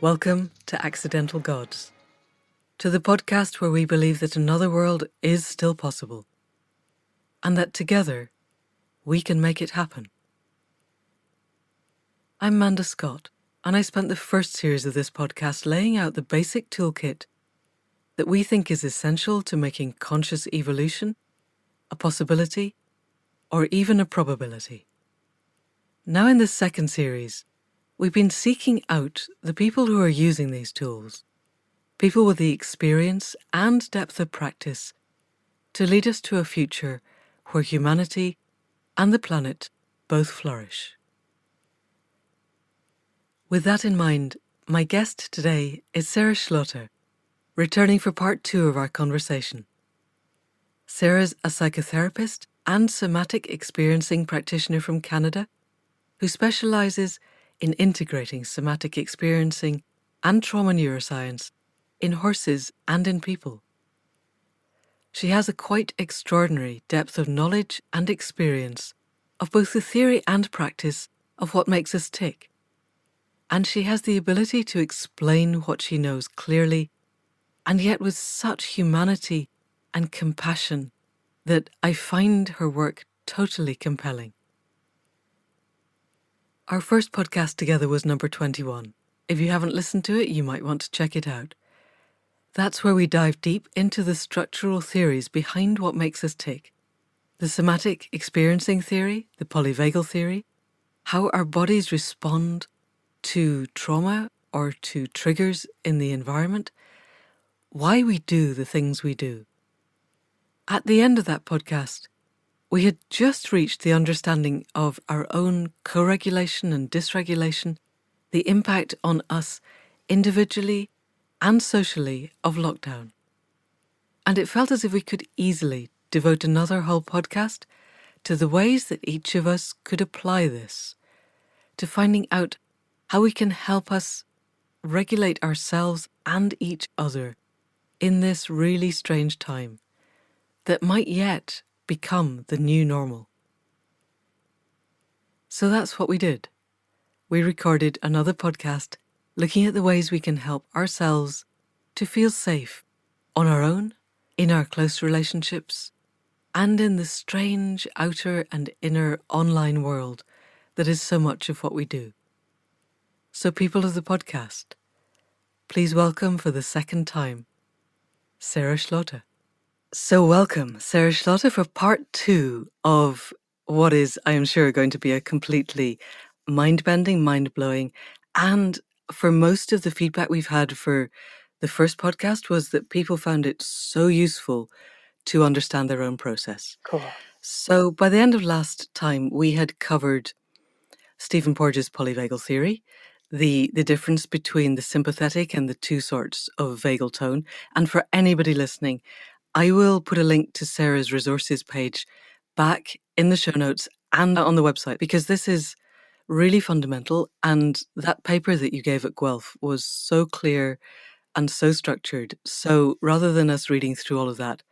Welcome to Accidental Gods, to the podcast where we believe that another world is still possible, and that together we can make it happen. I'm Amanda Scott, and I spent the first series of this podcast laying out the basic toolkit that we think is essential to making conscious evolution a possibility or even a probability. Now in this second series, we've been seeking out the people who are using these tools, people with the experience and depth of practice to lead us to a future where humanity and the planet both flourish. With that in mind, my guest today is Sarah Schlote, returning for part 2 of our conversation. Sarah's a psychotherapist and somatic experiencing practitioner from Canada who specializes in integrating somatic experiencing and trauma neuroscience in horses and in people. She has a quite extraordinary depth of knowledge and experience of both the theory and practice of what makes us tick. And she has the ability to explain what she knows clearly, and yet with such humanity and compassion that I find her work totally compelling. Our first podcast together was number 21. If you haven't listened to it, you might want to check it out. That's where we dive deep into the structural theories behind what makes us tick. The somatic experiencing theory, the polyvagal theory, how our bodies respond to trauma or to triggers in the environment, why we do the things we do. At the end of that podcast, we had just reached the understanding of our own co-regulation and dysregulation, the impact on us individually and socially of lockdown. And it felt as if we could easily devote another whole podcast to the ways that each of us could apply this, to finding out how we can help us regulate ourselves and each other in this really strange time that might yet become the new normal. So that's what we did. We recorded another podcast looking at the ways we can help ourselves to feel safe on our own, in our close relationships, and in the strange outer and inner online world that is so much of what we do. So people of the podcast, please welcome for the second time, Sarah Schlote. So welcome, Sarah Schlote, for part 2 of what is, I am sure, going to be a completely mind-bending, mind-blowing, and for most of the feedback we've had for the first podcast was that people found it so useful to understand their own process. Cool. So by the end of last time, we had covered Stephen Porges' polyvagal theory, the difference between the sympathetic and the two sorts of vagal tone. And for anybody listening, I will put a link to Sarah's resources page back in the show notes and on the website, because this is really fundamental. And that paper that you gave at Guelph was so clear and so structured. So rather than us reading through all of that,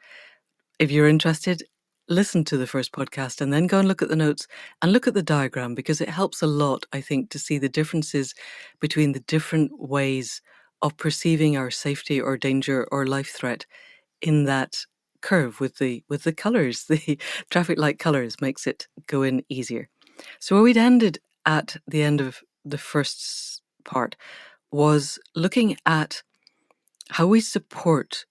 if you're interested, listen to the first podcast and then go and look at the notes and look at the diagram, because it helps a lot, I think, to see the differences between the different ways of perceiving our safety or danger or life threat in that curve with the colours. The traffic light colours makes it go in easier. So where we'd ended at the end of the first part was looking at how we support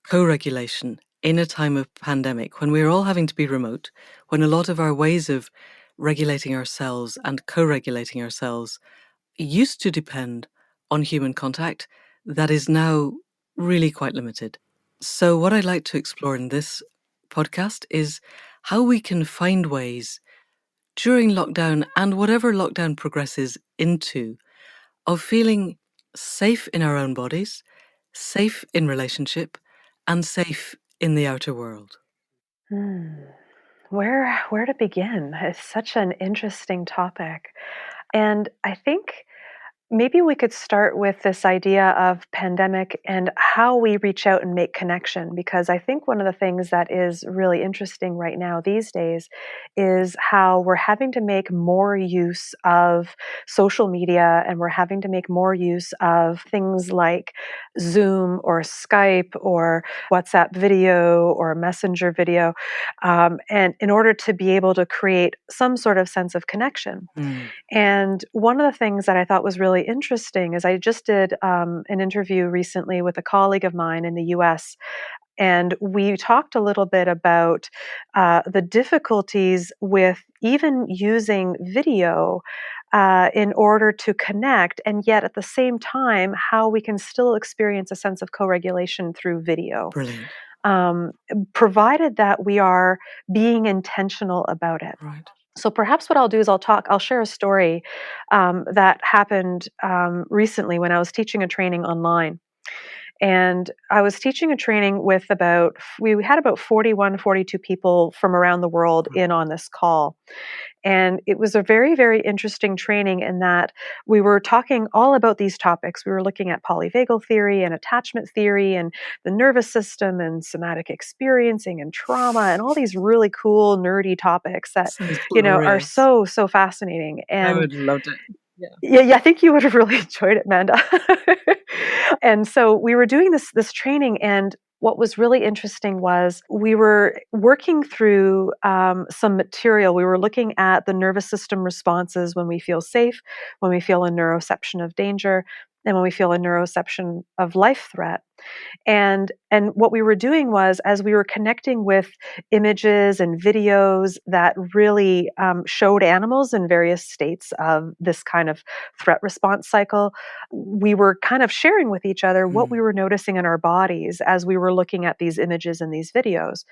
co-regulation in a time of pandemic, when we're all having to be remote, when a lot of our ways of regulating ourselves and co-regulating ourselves used to depend on human contact, that is now really quite limited. So what I'd like to explore in this podcast is how we can find ways during lockdown and whatever lockdown progresses into of feeling safe in our own bodies, safe in relationship, and safe in the outer world. Where to begin? It's such an interesting topic. And I think maybe we could start with this idea of pandemic and how we reach out and make connection, because I think one of the things that is really interesting right now these days is how we're having to make more use of social media, and we're having to make more use of things like Zoom or Skype or WhatsApp video or Messenger video, and in order to be able to create some sort of sense of connection. Mm. And one of the things that I thought was really interesting is I just did an interview recently with a colleague of mine in the US, and we talked a little bit about the difficulties with even using video in order to connect, and yet at the same time, how we can still experience a sense of co regulation through video. Brilliant. Um, Provided that we are being intentional about it. Right. So perhaps what I'll do is I'll share a story that happened recently when I was teaching a training online. And I was teaching a training with we had about 41, 42 people from around the world in on this call. And it was a very, very interesting training in that we were talking all about these topics. We were looking at polyvagal theory and attachment theory and the nervous system and somatic experiencing and trauma and all these really cool, nerdy topics that, Sounds are glorious. so, so fascinating. I And would have loved it. Yeah. yeah, I think you would have really enjoyed it, Manda. And so we were doing this training, and what was really interesting was we were working through some material. We were looking at the nervous system responses when we feel safe, when we feel a neuroception of danger, and when we feel a neuroception of life threat. And what we were doing was, as we were connecting with images and videos that really showed animals in various states of this kind of threat response cycle, we were kind of sharing with each other what we Mm. were noticing in our bodies as we were looking at these images and these videos.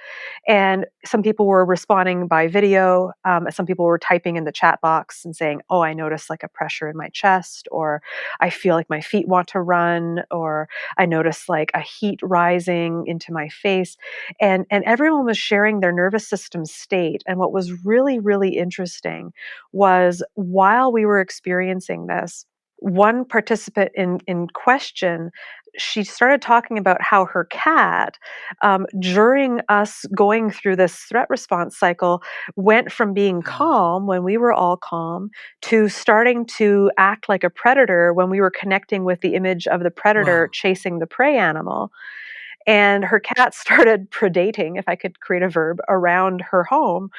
And some people were responding by video. Some people were typing in the chat box and saying, "Oh, I noticed like a pressure in my chest," or "I feel like my feet want to run," or "I noticed like a heat rising into my face." And everyone was sharing their nervous system state. And what was really, really interesting was, while we were experiencing this, one participant in question, she started talking about how her cat, during us going through this threat response cycle, went from being Ah. calm when we were all calm to starting to act like a predator when we were connecting with the image of the predator Wow. chasing the prey animal. And her cat started predating, if I could create a verb, around her home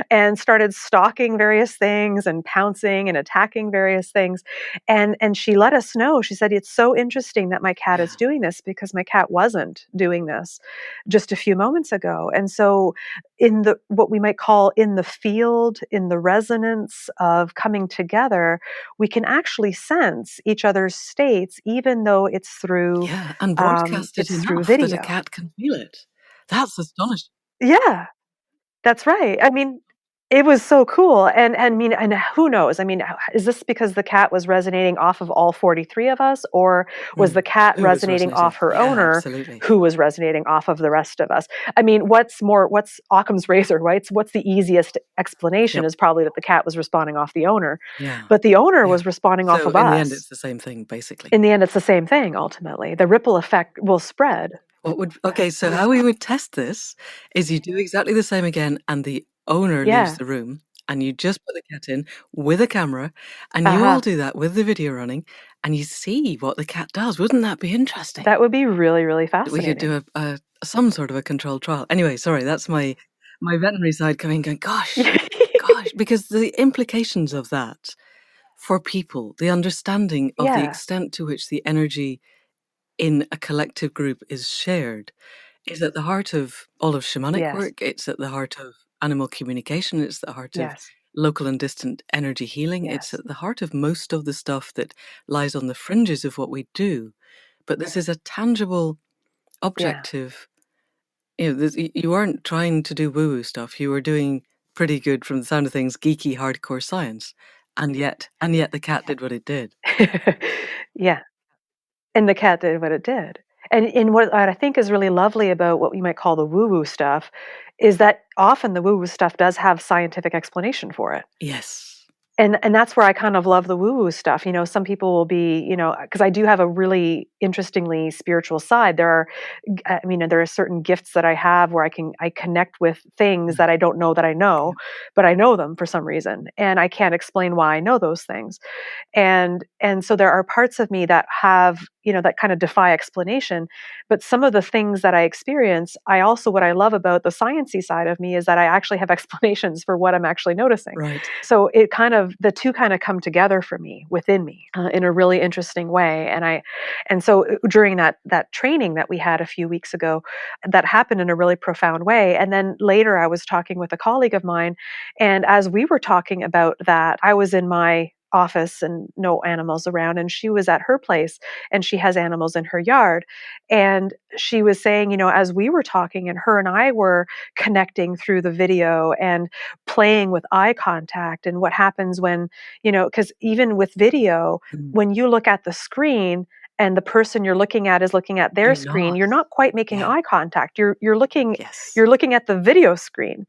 and started stalking various things and pouncing and attacking various things. And she let us know. She said, "It's so interesting that my cat Yeah. is doing this, because my cat wasn't doing this just a few moments ago." And so, in the what we might call in the field, in the resonance of coming together, we can actually sense each other's states, even though Yeah. And broadcast it it's through enough that a video. cat can feel it. That's astonishing. Yeah. That's right. I mean, it was so cool, and I mean, and who knows? I mean, is this because the cat was resonating off of all 43 of us, or was the Mm. cat Who was resonating off resonating? her Yeah, owner, absolutely. who was resonating off of the rest of us? I mean, what's Occam's razor, right? What's the easiest explanation Yep. is probably that the cat was responding off the owner, Yeah. but the owner Yeah. was responding off So of in the end, us. it's the same thing, basically. In the end, it's the same thing. Ultimately, the ripple effect will spread. So how we would test this is you do exactly the same again, and the owner leaves Yeah. the room, and you just put the cat in with a camera, and you all Uh-huh. do that with the video running, and you see what the cat does. Wouldn't that be interesting? That would be really, really We could fascinating. do a some sort of a controlled trial. Anyway, sorry, that's my veterinary side coming, going, gosh, because the implications of that for people, the understanding of the Yeah. extent to which the energy in a collective group is shared is at the heart of all of shamanic Yes. work. It's at the heart of animal communication. It's at the heart of Yes. local and distant energy healing. It's Yes. at the heart of most of the stuff that lies on the fringes of what we do. But this is a tangible, Yeah. objective. You aren't trying to do woo-woo stuff. You were doing pretty good, from the sound of things, geeky, hardcore science, and yet the cat did what it did. Yeah, and the cat did what it did. And in what I think is really lovely about what we might call the woo-woo stuff is that often the woo-woo stuff does have scientific explanation for it. Yes. And that's where I kind of love the woo-woo stuff. Some people will be, because I do have a really interestingly spiritual side. There are certain gifts that I have where I connect with things that I don't know that I know, Yeah. but I know them for some reason, and I can't explain why I know those things. And so there are parts of me that have, that kind of defy explanation. But some of the things that I experience, what I love about the sciencey side of me is that I actually have explanations for what I'm actually noticing. Right. So the two kind of come together for me, within me, in a really interesting way. And so during that training that we had a few weeks ago, that happened in a really profound way. And then later I was talking with a colleague of mine, and as we were talking about that, I was in my office and no animals around, and she was at her place and she has animals in her yard. And she was saying, as we were talking and her and I were connecting through the video and playing with eye contact, and what happens when, because even with video, Mm. when you look at the screen and the person you're looking at is looking at their You're screen, not. you're not quite making Yeah. eye contact. You're looking Yes. you're looking at the video screen.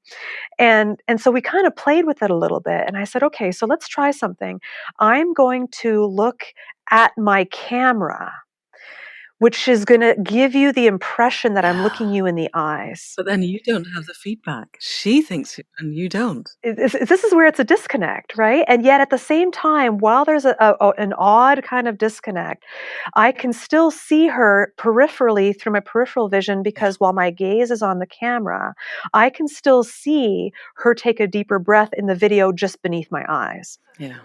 And so we kind of played with it a little bit. And I said, okay, so let's try something. I'm going to look at my camera, which is going to give you the impression that I'm Yeah. looking you in the eyes. But then you don't have the feedback. She thinks it, and you don't. This is where it's a disconnect, right? And yet at the same time, while there's an odd kind of disconnect, I can still see her peripherally through my peripheral vision, Yeah. because while my gaze is on the camera, I can still see her take a deeper breath in the video just beneath my eyes, Yeah.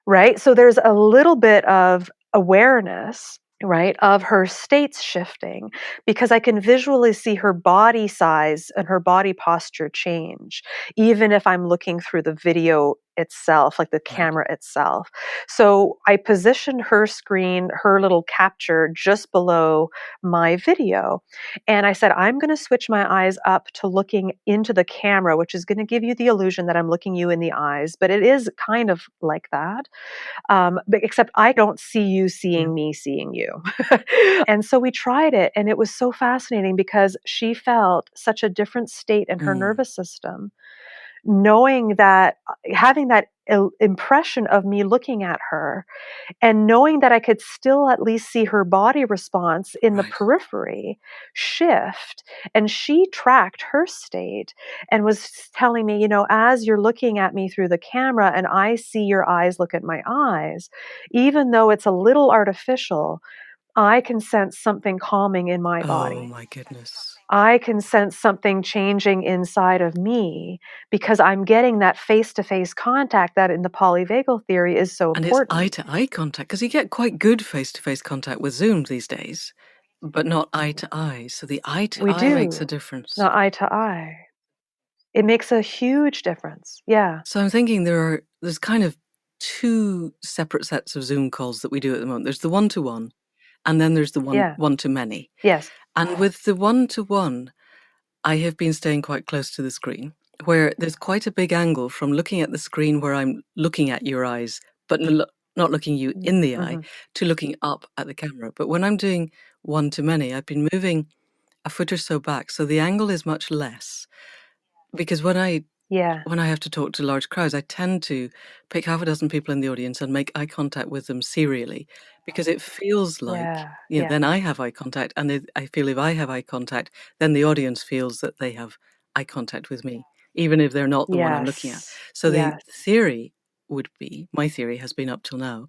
right? So there's a little bit of awareness, right, of her states shifting, because I can visually see her body size and her body posture change, even if I'm looking through the video itself, like the Right. camera itself. So I positioned her screen, her little capture, just below my video. And I said, I'm going to switch my eyes up to looking into the camera, which is going to give you the illusion that I'm looking you in the eyes, but it is kind of like that. But except I don't see you Yeah. seeing me seeing you. And so we tried it, and it was so fascinating because she felt such a different state in her Mm. nervous system, knowing that, having that impression of me looking at her, and knowing that I could still at least see her body response in the Right. periphery shift. And she tracked her state and was telling me, as you're looking at me through the camera and I see your eyes look at my eyes, even though it's a little artificial, I can sense something calming in my Oh body. my goodness. I can sense something changing inside of me, because I'm getting that face-to-face contact that in the polyvagal theory is so And it's important. eye-to-eye contact, because you get quite good face-to-face contact with Zoom these days, but not eye-to-eye. So the We eye-to-eye makes a do, difference. not eye to eye. It makes a huge difference. Yeah. So I'm thinking there's kind of two separate sets of Zoom calls that we do at the moment. There's the one-to-one, and then there's the Yeah. one-to-many. Yes. And with the one-to-one, I have been staying quite close to the screen, where there's quite a big angle from looking at the screen where I'm looking at your eyes, but not looking you in the eye, Mm-hmm. to looking up at the camera. But when I'm doing one-to-many, I've been moving a foot or so back, so the angle is much less. Because Yeah. when I have to talk to large crowds, I tend to pick half a dozen people in the audience and make eye contact with them serially, because it feels like, Yeah. Yeah. then I have eye contact, and I feel if I have eye contact, then the audience feels that they have eye contact with me, even if they're not the one I'm looking at. Yes. So the Yes. theory would be, my theory has been up till now,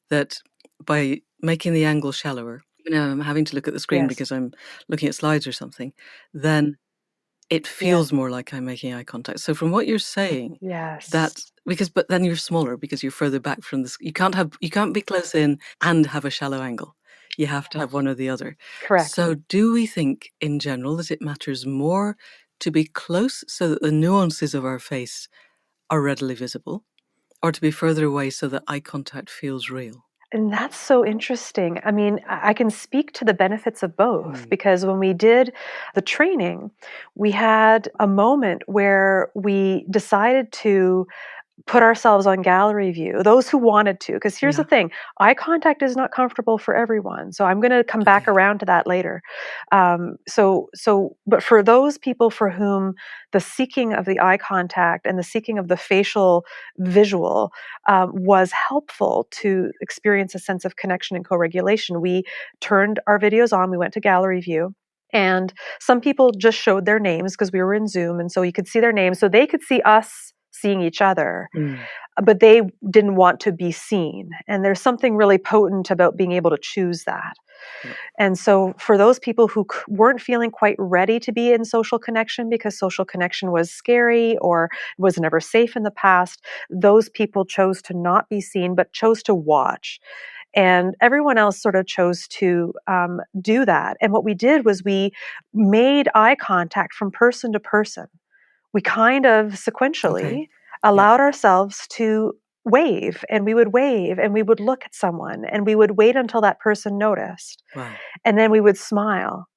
that by making the angle shallower, I'm having to look at the screen Yes. because I'm looking at slides or something, then it Yeah. feels more like I'm making eye contact. So from what you're saying, Yes. that but then you're smaller because you're further back from the. You can't be close in and have a shallow angle. You have to have one or the other. Correct. So do we think in general that it matters more to be close so that the nuances of our face are readily visible, or to be further away so that eye contact feels real? And that's so interesting. I mean, I can speak to the benefits of both, Mm. because when we did the training, we had a moment where we decided to put ourselves on gallery view, those who wanted to, because here's the Yeah. thing, eye contact is not comfortable for everyone. So I'm going to come back Okay. around to that later. But for those people for whom the seeking of the eye contact and the seeking of the facial visual was helpful to experience a sense of connection and co-regulation, we turned our videos on, we went to gallery view. And some people just showed their names because we were in Zoom. And so you could see their names. So they could see us seeing each other, but they didn't want to be seen. And there's something really potent about being able to choose that. Yep. And so for those people who weren't feeling quite ready to be in social connection because social connection was scary or was never safe in the past, those people chose to not be seen, but chose to watch. And everyone else sort of chose to do that. And what we did was we made eye contact from person to person. We kind of Okay. sequentially Yep. allowed ourselves to wave, and we would wave and we would look at someone and we would wait until that person noticed. Wow. And then we would smile.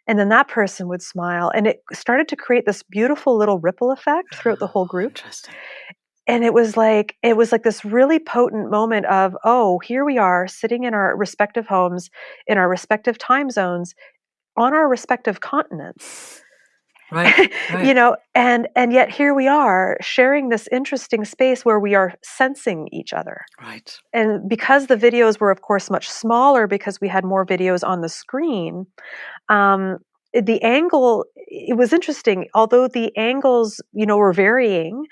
And then that person would smile. And it started to create this beautiful little ripple effect throughout the whole Oh, group. interesting. And it was like this really potent moment of, oh, here we are sitting in our respective homes, in our respective time zones, on our respective continents. Right. Right. And yet here we are sharing this interesting space where we are sensing each other. Right. And because the videos were, of course, much smaller because we had more videos on the screen, um, the angle, it was interesting. Although the angles, were varying,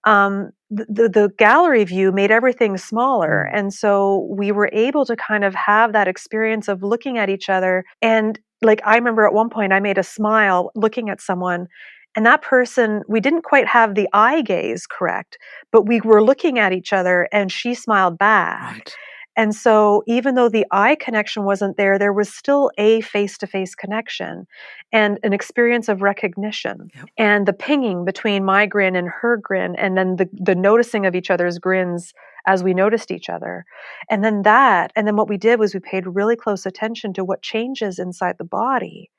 the gallery view made everything smaller. And so we were able to kind of have that experience of looking at each other. And like, I remember at one point I made a smile looking at someone, and that person, we didn't quite have the eye gaze correct, but we were looking at each other and she smiled back. Right. And so even though the eye connection wasn't there, there was still a face-to-face connection and an experience of recognition. Yep. And the pinging between my grin and her grin, and then the noticing of each other's grins as we noticed each other. And then what we did was we paid really close attention to what changes inside the body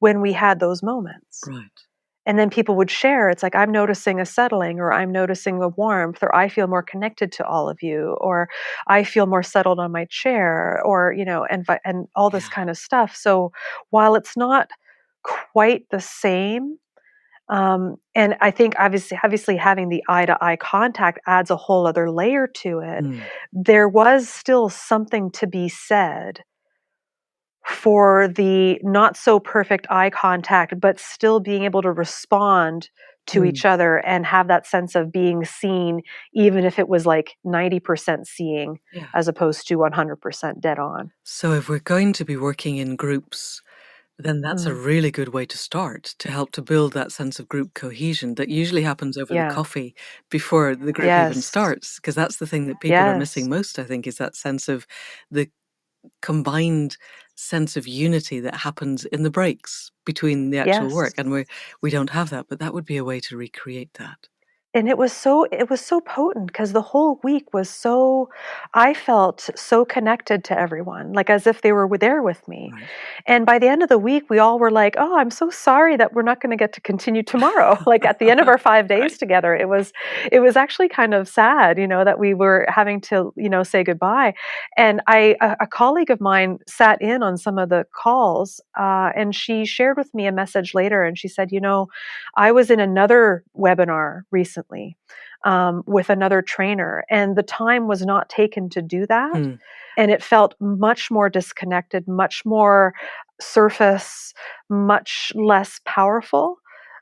when we had those moments. Right. And then people would share, it's like, I'm noticing a settling, or I'm noticing a warmth, or I feel more connected to all of you, or I feel more settled on my chair, or, and all this Yeah. kind of stuff. So while it's not quite the same, and I think obviously having the eye to eye contact adds a whole other layer to it, there was still something to be said for the not so perfect eye contact, but still being able to respond to each other and have that sense of being seen, even if it was like 90% seeing Yeah. as opposed to 100% dead on. So if we're going to be working in groups, then that's a really good way to start to help to build that sense of group cohesion that usually happens over the Yeah. coffee before the group even Yes. starts. Because that's the thing that people are Yes. missing most, I think, is that sense of the combined sense of unity that happens in the breaks between the actual work. Yes. And we don't have that, but that would be a way to recreate that. And it was so potent because the whole week was so, I felt so connected to everyone, like as if they were there with me. Right. And by the end of the week, we all were like, oh, I'm so sorry that we're not going to get to continue tomorrow. Like at the end of our 5 days Right. together, it was actually kind of sad, that we were having to, say goodbye. And a colleague of mine sat in on some of the calls, and she shared with me a message later, and she said, I was in another webinar recently with another trainer, and the time was not taken to do that. And it felt much more disconnected, much more surface, much less powerful.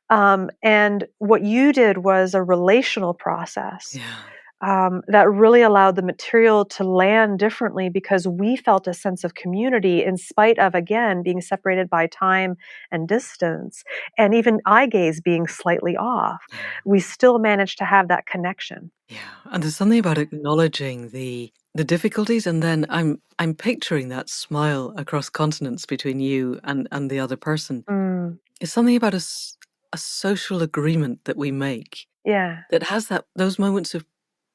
And what you did was a relational process Yeah. that really allowed the material to land differently because we felt a sense of community in spite of, again, being separated by time and distance, and even eye gaze being slightly off. Yeah. We still managed to have that connection. Yeah. And there's something about acknowledging the difficulties, and then I'm picturing that smile across continents between you and the other person. Mm, It's something about a social agreement that we make yeah, that has those moments of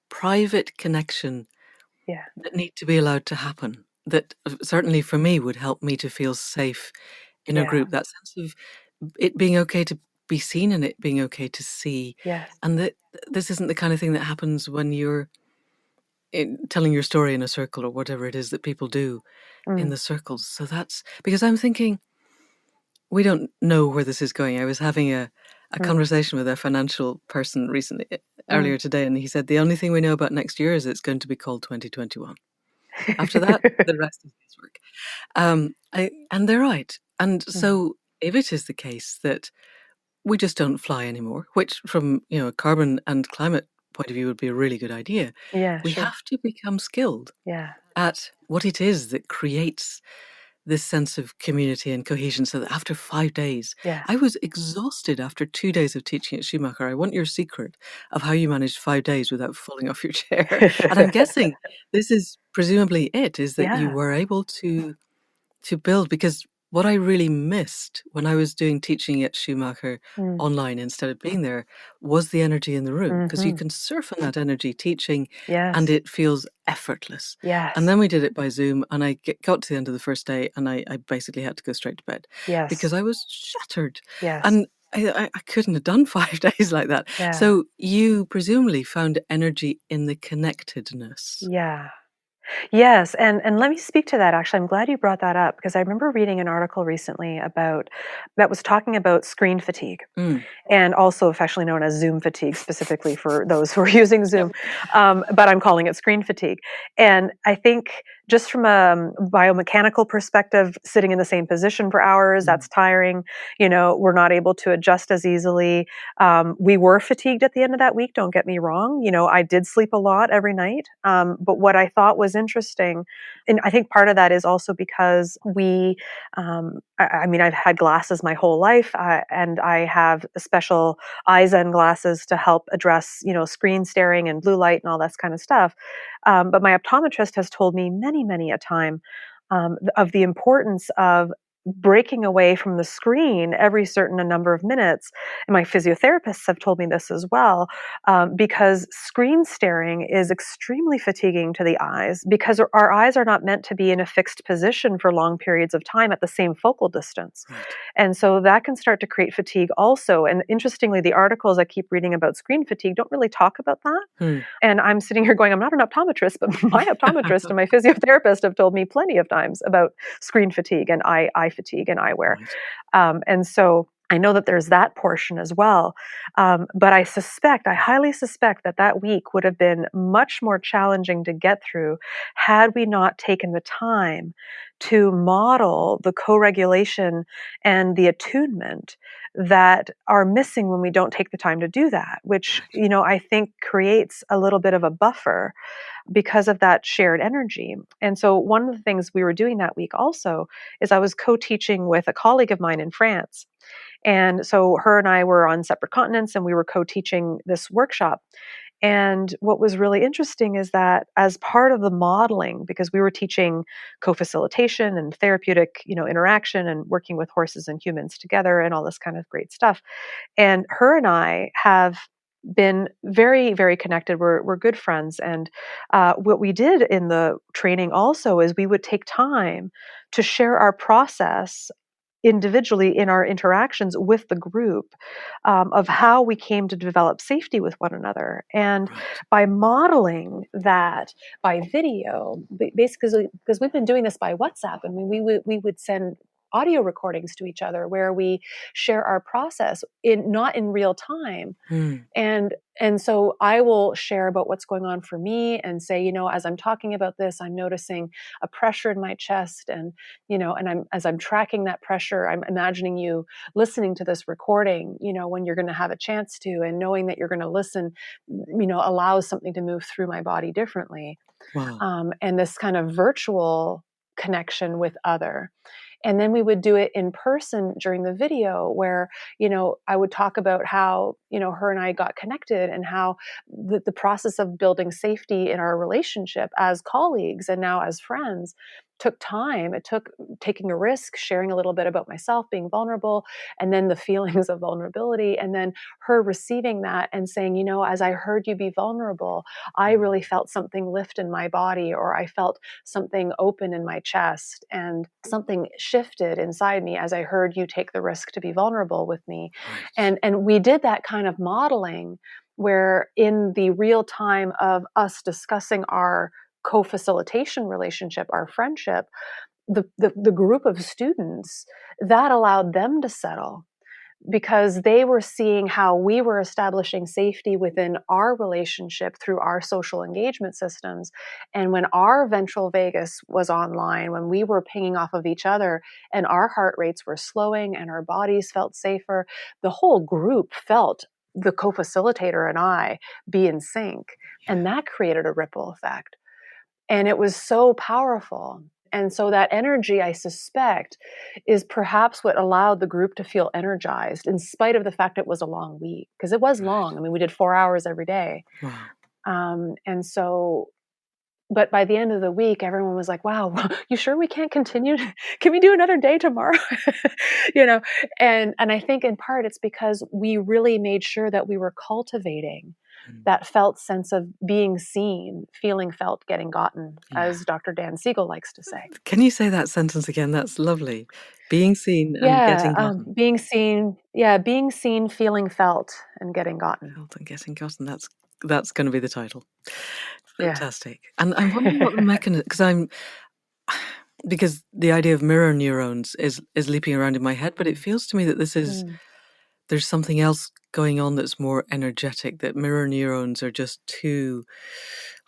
private connection yeah, that need to be allowed to happen. That certainly for me would help me to feel safe in a yeah, group. That sense of it being okay to be seen and it being okay to see, Yes. and that this isn't the kind of thing that happens when you're telling your story in a circle or whatever it is that people do in Mm, the circles. So that's because I'm thinking we don't know where this is going. I was having a mm, conversation with a financial person recently, mm. earlier today, and he said the only thing we know about next year is it's going to be called 2021. After that, the rest is guesswork. And they're right. And Mhm. so if it is the case that we just don't fly anymore, which from a carbon and climate point of view would be a really good idea, Yeah, we sure. have to become skilled Yeah, at what it is that creates this sense of community and cohesion, so that after 5 days, yeah. I was exhausted after 2 days of teaching at Schumacher. I want your secret of how you managed 5 days without falling off your chair. And I'm guessing this is presumably it, is that you Yeah. were able to build, because what I really missed when I was doing teaching at Schumacher Mm. online instead of being there was the energy in the room, because you Mhm. can surf on that energy teaching and Yes. it feels effortless. And Yes. then we did it by Zoom, and I got to the end of the first day and I basically had to go straight to bed Yes. because I was shattered. Yes. And I couldn't have done 5 days like that. Yeah. So you presumably found energy in the connectedness. Yeah. Yes, and let me speak to that. Actually, I'm glad you brought that up because I remember reading an article recently about that was talking about screen fatigue. Mm. And also affectionately known as Zoom fatigue, specifically for those who are using Yep. Zoom. But I'm calling it screen fatigue. And I think just from a biomechanical perspective, sitting in the same position for hours, Mm. that's tiring. We're not able to adjust as easily. We were fatigued at the end of that week, don't get me wrong. I did sleep a lot every night. But what I thought was interesting, and I think part of that is also because I mean, I've had glasses my whole life, and I have special eye Zen glasses to help address, screen staring and blue light and all that kind of stuff. But my optometrist has told me many, many a time of the importance of breaking away from the screen every certain a number of minutes. And my physiotherapists have told me this as well, because screen staring is extremely fatiguing to the eyes because our eyes are not meant to be in a fixed position for long periods of time at the same focal distance. Right. And so that can start to create fatigue also. And interestingly, the articles I keep reading about screen fatigue don't really talk about that. Hmm. And I'm sitting here going, I'm not an optometrist, but my optometrist and my physiotherapist have told me plenty of times about screen fatigue and eye fatigue and eyewear. Right. And so I know that there's that portion as well. But I highly suspect that that week would have been much more challenging to get through had we not taken the time to model the co regulation and the attunement that are missing when we don't take the time to do that, which, Right. I think creates a little bit of a buffer because of that shared energy. And so, one of the things we were doing that week also is I was co teaching with a colleague of mine in France. And so, her and I were on separate continents and we were co teaching this workshop. And what was really interesting is that as part of the modeling, because we were teaching co-facilitation and therapeutic, interaction and working with horses and humans together and all this kind of great stuff. And her and I have been very, very connected. We're good friends. And what we did in the training also is we would take time to share our process individually in our interactions with the group, of how we came to develop safety with one another. And Right. by modeling that by video, basically, because we've been doing this by WhatsApp, I mean, we would send audio recordings to each other where we share our process in not in real time. Hmm. And so I will share about what's going on for me and say, as I'm talking about this, I'm noticing a pressure in my chest, and and as I'm tracking that pressure, I'm imagining you listening to this recording, when you're going to have a chance to, and knowing that you're going to listen, allows something to move through my body differently. Wow. And this kind of virtual connection with other. And then we would do it in person during the video where, I would talk about how, her and I got connected and how the process of building safety in our relationship as colleagues and now as friends took time. It took taking a risk, sharing a little bit about myself, being vulnerable, and then the feelings of vulnerability, and then her receiving that and saying, as I heard you be vulnerable, I really felt something lift in my body, or I felt something open in my chest, and something shifted inside me as I heard you take the risk to be vulnerable with me. Right. And we did that kind of modeling where in the real time of us discussing our co-facilitation relationship, our friendship, the group of students, that allowed them to settle because they were seeing how we were establishing safety within our relationship through our social engagement systems. And when our ventral vagus was online, when we were pinging off of each other and our heart rates were slowing and our bodies felt safer, the whole group felt the co-facilitator and I be in sync. And that created a ripple effect. And it was so powerful. And so that energy, I suspect, is perhaps what allowed the group to feel energized in spite of the fact it was a long week, because it was Right. long. I mean, we did 4 hours every day. Wow. And so, but by the end of the week, everyone was like, wow, you sure we can't continue? Can we do another day tomorrow? you know, and I think in part it's because we really made sure that we were cultivating that felt sense of being seen, feeling felt, getting gotten, Yeah. as Dr. Dan Siegel likes to say. Can you say that sentence again? That's lovely. Being seen and Yeah, getting gotten. being seen. Yeah, being seen, feeling felt, and getting gotten. Felt and getting gotten. That's going to be the title. Yeah. Fantastic. And I'm wondering what the mechanism, because the idea of mirror neurons is leaping around in my head, but it feels to me that Mm. there's something else going on that's more energetic, that mirror neurons are just too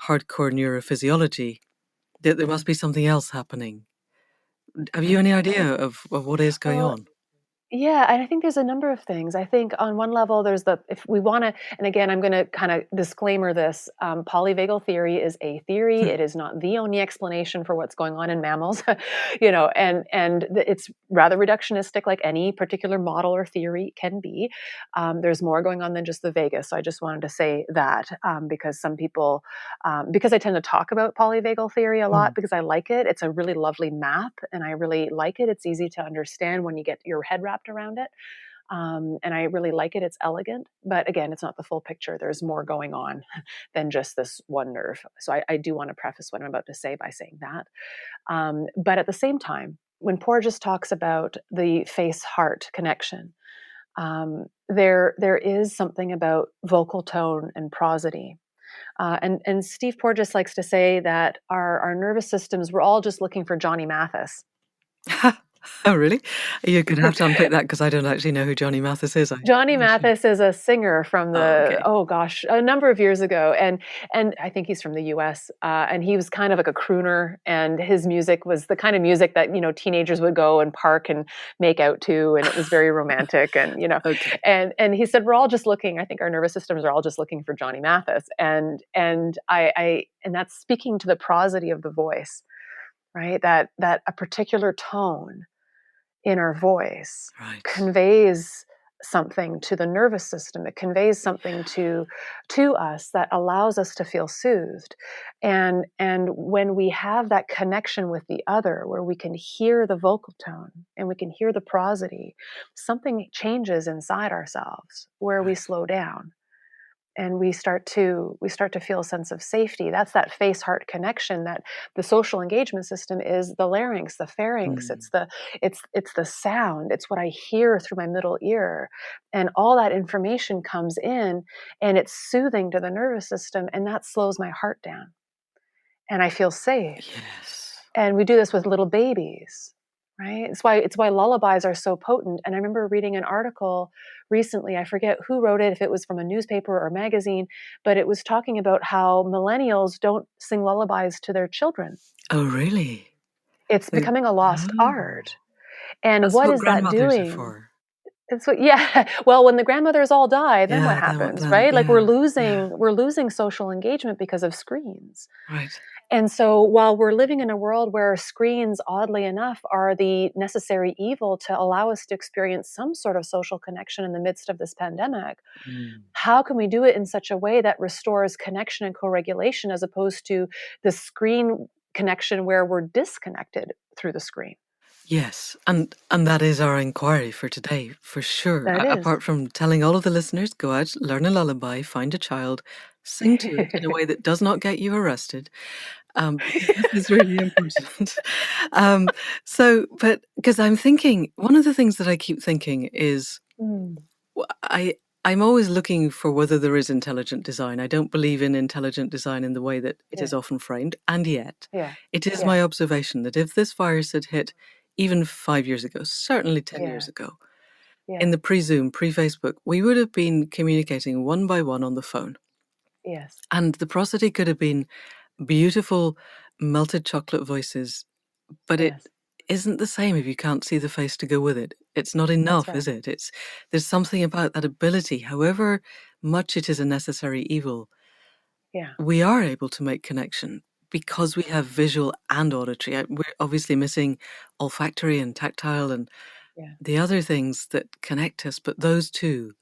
hardcore neurophysiology, that there must be something else happening. Have you any idea of what is going Well, on? yeah, and I think there's a number of things. I think on one level, there's if we want to, and again, I'm going to kind of disclaimer this: polyvagal theory is a theory. It is not the only explanation for what's going on in mammals, it's rather reductionistic, like any particular model or theory can be. There's more going on than just the vagus. So I just wanted to say that because some people, because I tend to talk about polyvagal theory a lot Mm. because I like it. It's a really lovely map, and I really like it. It's easy to understand when you get your head wrapped around it. And I really like it. It's elegant, but again, it's not the full picture. There's more going on than just this one nerve. So I do want to preface what I'm about to say by saying that. But at the same time, when Porges talks about the face-heart connection, there is something about vocal tone and prosody. And Steve Porges likes to say that our nervous systems, we're all just looking for Johnny Mathis. Oh, really? You're going to have to unpick that because I don't actually know who Johnny Mathis is. Johnny Mathis is a singer from Oh, okay. a number of years ago, and I think he's from the U.S. And he was kind of like a crooner, and his music was the kind of music that teenagers would go and park and make out to, and it was very romantic, and Okay. and he said we're all just looking. I think our nervous systems are all just looking for Johnny Mathis, and that's speaking to the prosody of the voice, right? That a particular tone in our voice Right. conveys something to the nervous system. It conveys something to us that allows us to feel soothed. And when we have that connection with the other, where we can hear the vocal tone and we can hear the prosody, something changes inside ourselves where we Right. slow down. And we start to feel a sense of safety. That's that face heart connection. That the social engagement system is the larynx, the pharynx. Mm. It's the sound. It's what I hear through my middle ear, and all that information comes in, and it's soothing to the nervous system, and that slows my heart down, and I feel safe. Yes. And we do this with little babies, right? It's why lullabies are so potent. And I remember reading an article recently, I forget who wrote it, if it was from a newspaper or magazine, but it was talking about how millennials don't sing lullabies to their children. Oh, really? It's So- becoming a lost oh. art. And That's what what is that grandmothers are doing? for. It's what, yeah. Well, when the grandmothers all die, then what Yeah, happens, right? Like yeah, yeah. we're losing social engagement because of screens. Right. And so while we're living in a world where screens, oddly enough, are the necessary evil to allow us to experience some sort of social connection in the midst of this pandemic, Mm. how can we do it in such a way that restores connection and co-regulation as opposed to the screen connection where we're disconnected through the screen. Yes, and that is our inquiry for today, for sure. That is. Apart from telling all of the listeners, go out, learn a lullaby, find a child, sing to it in a way that does not get you arrested, because this is really important. But because I'm thinking, one of the things that I keep thinking is, Mm, I'm always looking for whether there is intelligent design. I don't believe in intelligent design in the way that it yeah, is often framed, and yet yeah, it is yeah, my observation that if this virus had hit even 5 years ago, certainly 10 yeah, years ago, in yeah, the pre-Zoom, pre-Facebook, we would have been communicating one by one on the phone. yes, And the prosody could have been beautiful, melted chocolate voices, but it yes, isn't the same if you can't see the face to go with it. It's not that's enough, right. is it? There's something about that ability, however much it is a necessary evil, Yeah, we are able to make connection because we yeah, have visual and auditory. We're obviously missing olfactory and tactile and yeah, the other things that connect us, but those two,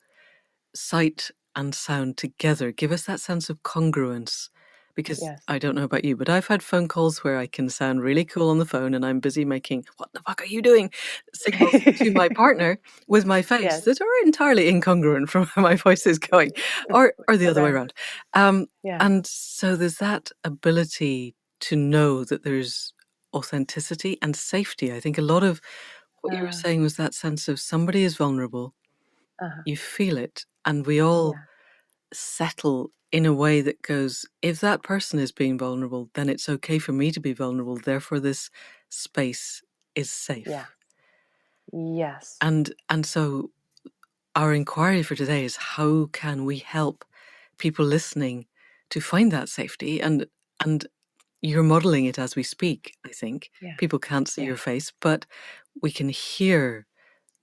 sight and sound together, give us that sense of congruence. Because yes. I don't know about you, but I've had phone calls where I can sound really cool on the phone and I'm busy making, what the fuck are you doing? Signals to my partner with my face Yes. that are entirely incongruent from how my voice is going, or the other way Okay. around. Um, Yeah. and so there's that ability to know that there's authenticity and safety. I think a lot of what you were Uh, saying was that sense of somebody is vulnerable, uh-huh. you feel it, and we all Yeah. settle in a way that goes, if that person is being vulnerable, then it's okay for me to be vulnerable. Therefore, this space is Yeah. safe. Yes. And so our inquiry for today is how can we help people listening to find that safety? And you're modeling it as we speak, I think. Yeah. People can't see Yeah. your face, but we can hear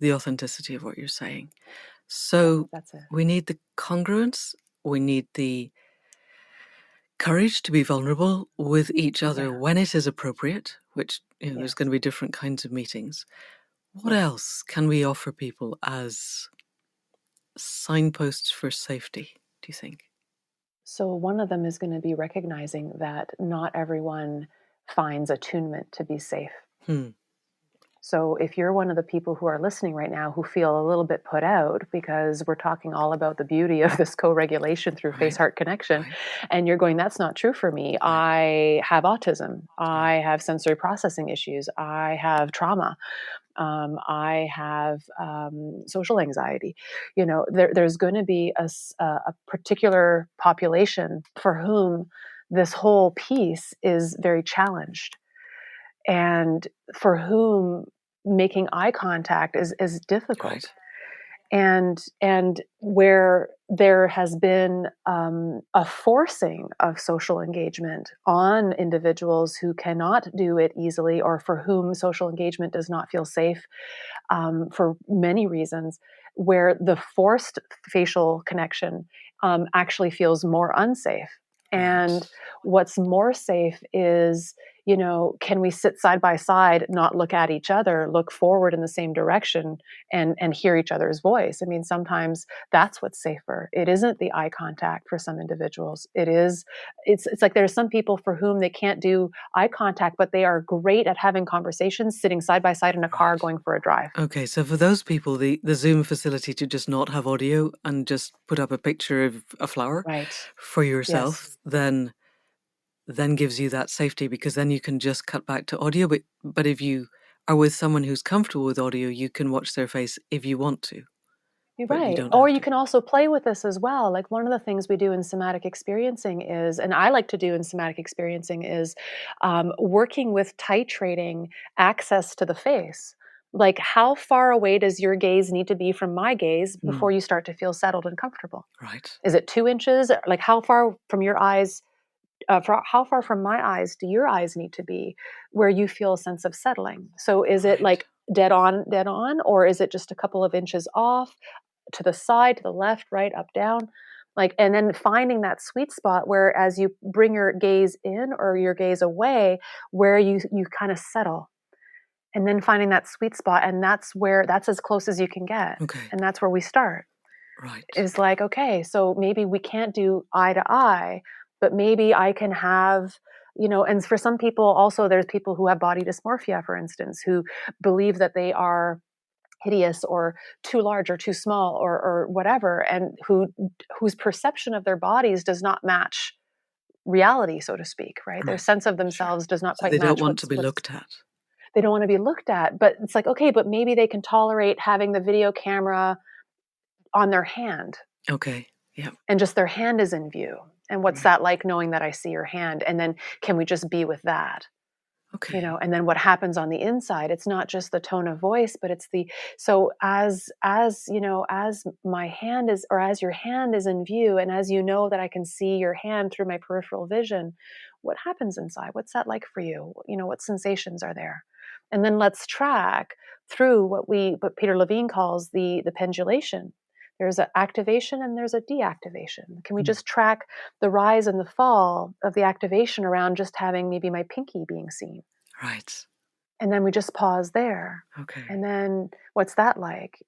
the authenticity of what you're saying. Yeah. So That's it. we need the congruence, we need the courage to be vulnerable with each other Yeah. when it is appropriate, which, there's going Yes. to be different kinds of meetings. What Yes. else can we offer people as signposts for safety, do you think? So one of them is going to be recognizing that not everyone finds attunement to be safe. Hmm. So if you're one of the people who are listening right now who feel a little bit put out because we're talking all about the beauty of this co-regulation through face Right. heart connection, Right. and you're going, that's not true for me. Right. I have autism. I Right. have sensory processing issues. I have trauma. I have social anxiety. There's going to be a particular population for whom this whole piece is very challenged, and for whom making eye contact is difficult, Right. and where there has been a forcing of social engagement on individuals who cannot do it easily, or for whom social engagement does not feel safe, for many reasons, where the forced facial connection actually feels more unsafe. Right. And what's more safe is, can we sit side by side, not look at each other, look forward in the same direction, and hear each other's voice? I mean, sometimes that's what's safer. It isn't the eye contact for some individuals. It's like there's some people for whom they can't do eye contact, but they are great at having conversations sitting side by side in a car Right. going for a drive. Okay, so for those people, the Zoom facility to just not have audio and just put up a picture of a flower Right. for Yes. yourself, then gives you that safety because then you can just cut back to audio. But if you are with someone who's comfortable with audio, you can watch their face if you want to, You're but you right. don't Or have you to. can also play with this as well. Like one of the things we do in somatic experiencing is, and I like to do in somatic experiencing, is working with titrating access to the face. Like, how far away does your gaze need to be from my gaze Mm, before you start to feel settled and comfortable? right, Is it 2 inches? Like, how far from your eyes, how far from my eyes do your eyes need to be where you feel a sense of settling? So is it right. like dead on, or is it just a couple of inches off, to the side, to the left, right, up, down? Like, and then finding that sweet spot where, as you bring your gaze in or your gaze away, where you kind of settle, and then finding that sweet spot, and that's as close as you can get, Okay, and that's where we start. right. Is like, okay, so maybe we can't do eye to eye, but maybe I can have And for some people also, there's people who have body dysmorphia, for instance, who believe that they are hideous or too large or too small or whatever, and whose perception of their bodies does not match reality, so to speak, right? Their Right. sense of Sure. themselves does not So quite they don't match want to what's be looked at. they don't want to be looked at. But it's like, okay, but maybe they can tolerate having the video camera on their hand, Okay. Yeah. and just their hand is in view. And what's Right. that like, knowing that I see your hand? And then can we just be with that? Okay. And then what happens on the inside, it's not just the tone of voice, but it's the, so as my hand is, or as your hand is in view, and as you know that I can see your hand through my peripheral vision, what happens inside? What's that like for you? What sensations are there? And then let's track through what Peter Levine calls the pendulation. There's an activation and there's a deactivation. Can we Mm. just track the rise and the fall of the activation around just having maybe my pinky being seen? Right. And then we just pause there. Okay. And then what's that like?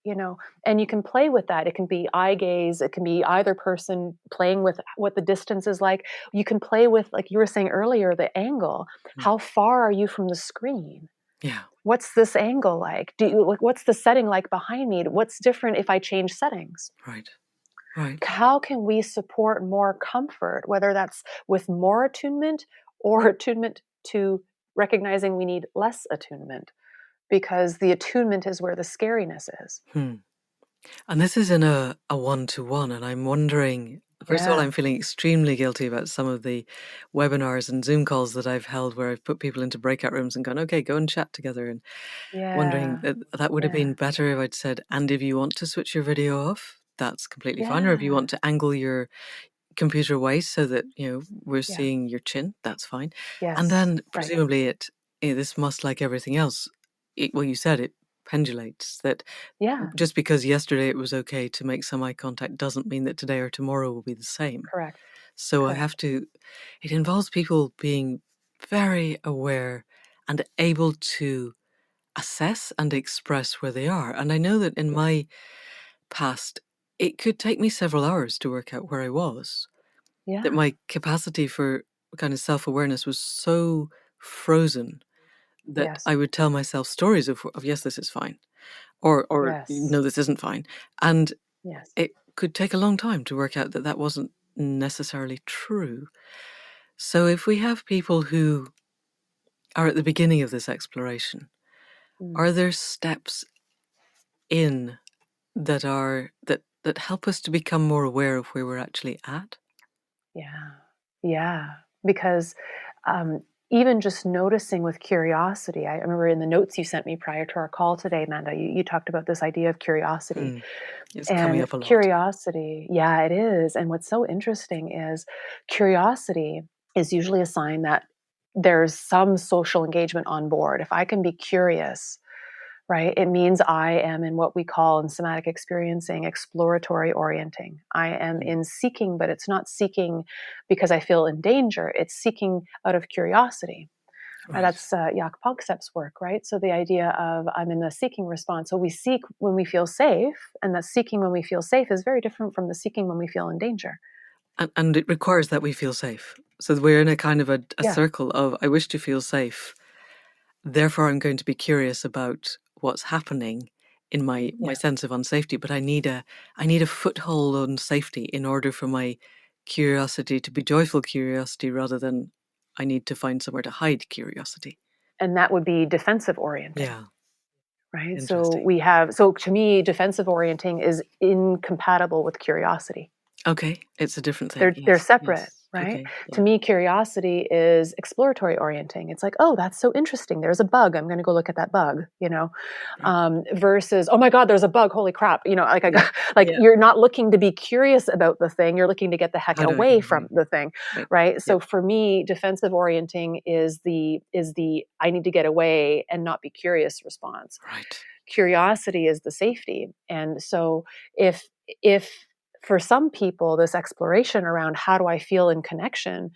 And you can play with that. It can be eye gaze. It can be either person playing with what the distance is like. You can play with, like you were saying earlier, the angle. Mm. How far are you from the screen? Yeah. What's this angle like? What's the setting like behind me? What's different if I change settings? Right. Right. How can we support more comfort, whether that's with more attunement or attunement to recognizing we need less attunement? Because the attunement is where the scariness is. Hmm. And this is in a one-to-one, and I'm wondering, first of all, Yeah. I'm feeling extremely guilty about some of the webinars and Zoom calls that I've held where I've put people into breakout rooms and gone, okay, go and chat together, and wondering Yeah. that that would have Yeah. been better if I'd said, and if you want to switch your video off, that's completely fine. Or if you Yeah. want to angle your computer away so that, we're Yeah. seeing your chin, that's fine. And Yes. then Right. presumably this must, like everything else, well, you said it pendulates, that Yeah. just because yesterday it was okay to make some eye contact doesn't mean that today or tomorrow will be the same. Correct. So Correct. it involves people being very aware and able to assess and express where they are. And I know that in Yeah. my past, it could take me several hours to work out where I was, that Yeah. my capacity for kind of self-awareness was so frozen that Yes. I would tell myself stories of yes, this is fine, or Yes. no, this isn't fine. And Yes. it could take a long time to work out that that wasn't necessarily true. So if we have people who are at the beginning of this exploration, Mm. are there steps in that help us to become more aware of where we're actually at? Yeah. Yeah. Because even just noticing with curiosity, I remember in the notes you sent me prior to our call today, Amanda, you talked about this idea of curiosity. Hmm. It's coming And up a lot. curiosity, yeah, it is. And what's so interesting is curiosity is usually a sign that there's some social engagement on board. If I can be curious, right, it means I am in what we call in somatic experiencing exploratory orienting. I am Hmm. in seeking, but it's not seeking because I feel in danger. It's seeking out of curiosity. Right. That's Jaak Panksepp's work, right? So the idea of I'm in the seeking response. So we seek when we feel safe, and that seeking when we feel safe is very different from the seeking when we feel in danger. And it requires that we feel safe. So we're in a kind of a Yeah, circle of, I wish to feel safe, therefore I'm going to be curious about what's happening in my yeah. sense of unsafety, but I need a foothold on safety in order for my curiosity to be joyful curiosity rather than I need to find somewhere to hide curiosity. And that would be defensive orienting, Yeah, right? interesting. So to me, defensive orienting is incompatible with curiosity. Okay, it's a different thing. They're Yes, separate, yes. right? Okay, To yeah, me, curiosity is exploratory orienting. It's like, oh, that's so interesting. There's a bug. I'm going to go look at that bug. right. Versus, oh my God, there's a bug. Holy crap! Like I Yeah, got, like yeah. you're not looking to be curious about the thing. You're looking to get the heck How do I get away away? from the thing, Right. right? Yeah, So for me, defensive orienting is the I need to get away and not be curious response. right. Curiosity is the safety. And so if for some people this exploration around how do I feel in connection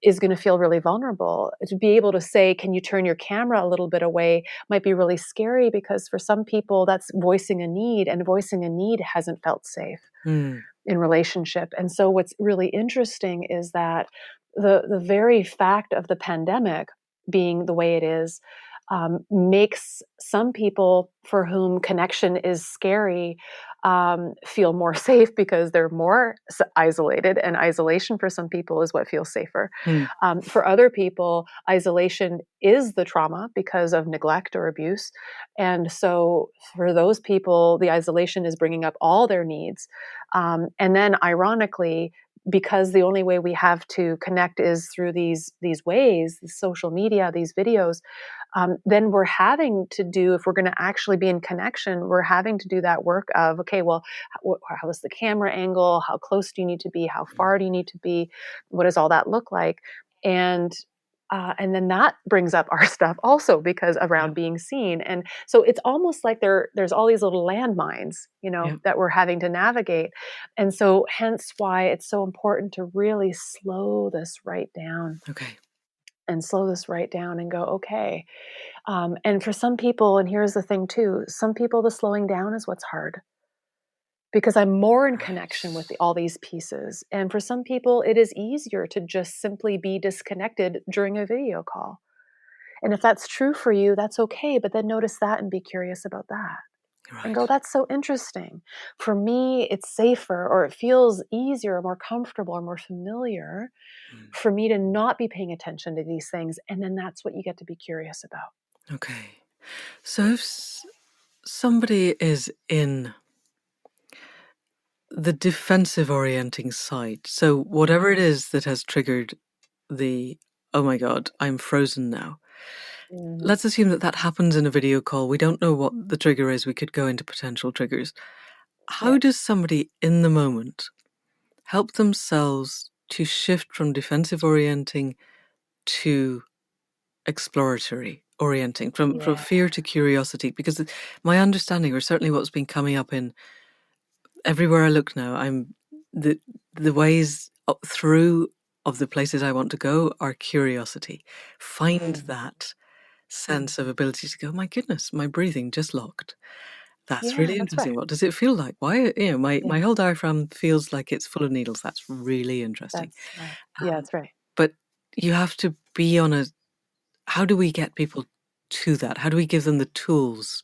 is going to feel really vulnerable. To be able to say, can you turn your camera a little bit away, might be really scary, because for some people that's voicing a need, and voicing a need hasn't felt safe Hmm. in relationship. And so what's really interesting is that the very fact of the pandemic being the way it is makes some people for whom connection is scary feel more safe because they're more isolated, and isolation for some people is what feels safer. Mm. For other people, isolation is the trauma because of neglect or abuse. And so for those people, the isolation is bringing up all their needs. And then ironically, because the only way we have to connect is through these ways, the social media, these videos, then we're having to do, if we're going to actually be in connection, we're having to do that work of, okay, well, how is the camera angle? How close do you need to be? How far do you need to be? What does all that look like? And then that brings up our stuff also, because Yeah. around being seen. And so it's almost like there's all these little landmines, Yeah. that we're having to navigate. And so hence why it's so important to really slow this right down Okay. and slow this right down and go, okay. And for some people, and here's the thing too, some people, the slowing down is what's hard because I'm more in connection with Right. all these pieces. And for some people, it is easier to just simply be disconnected during a video call. And if that's true for you, that's okay. But then notice that and be curious about that and Right. go, that's so interesting. For me, it's safer, or it feels easier or more comfortable or more familiar Mm. for me to not be paying attention to these things. And then that's what you get to be curious about. Okay. So if somebody is in the defensive orienting side, so whatever it is that has triggered the, oh my God, I'm frozen now. Mm, Let's assume that that happens in a video call. We don't know what the trigger is. We could go into potential triggers. yeah. How does somebody in the moment help themselves to shift from defensive orienting to exploratory orienting, from Yeah. fear to curiosity? Because my understanding, or certainly what's been coming up in everywhere I look now, I'm the ways up through of the places I want to go are curiosity. Find Mm, that sense of ability to go, my goodness, my breathing just locked. That's yeah, really that's right. interesting. What does it feel like? Why, my, Yeah, my whole diaphragm feels like it's full of needles. That's really interesting. that's right. Yeah, Um, that's right. but you have to be on a, how do we get people to that? How do we give them the tools,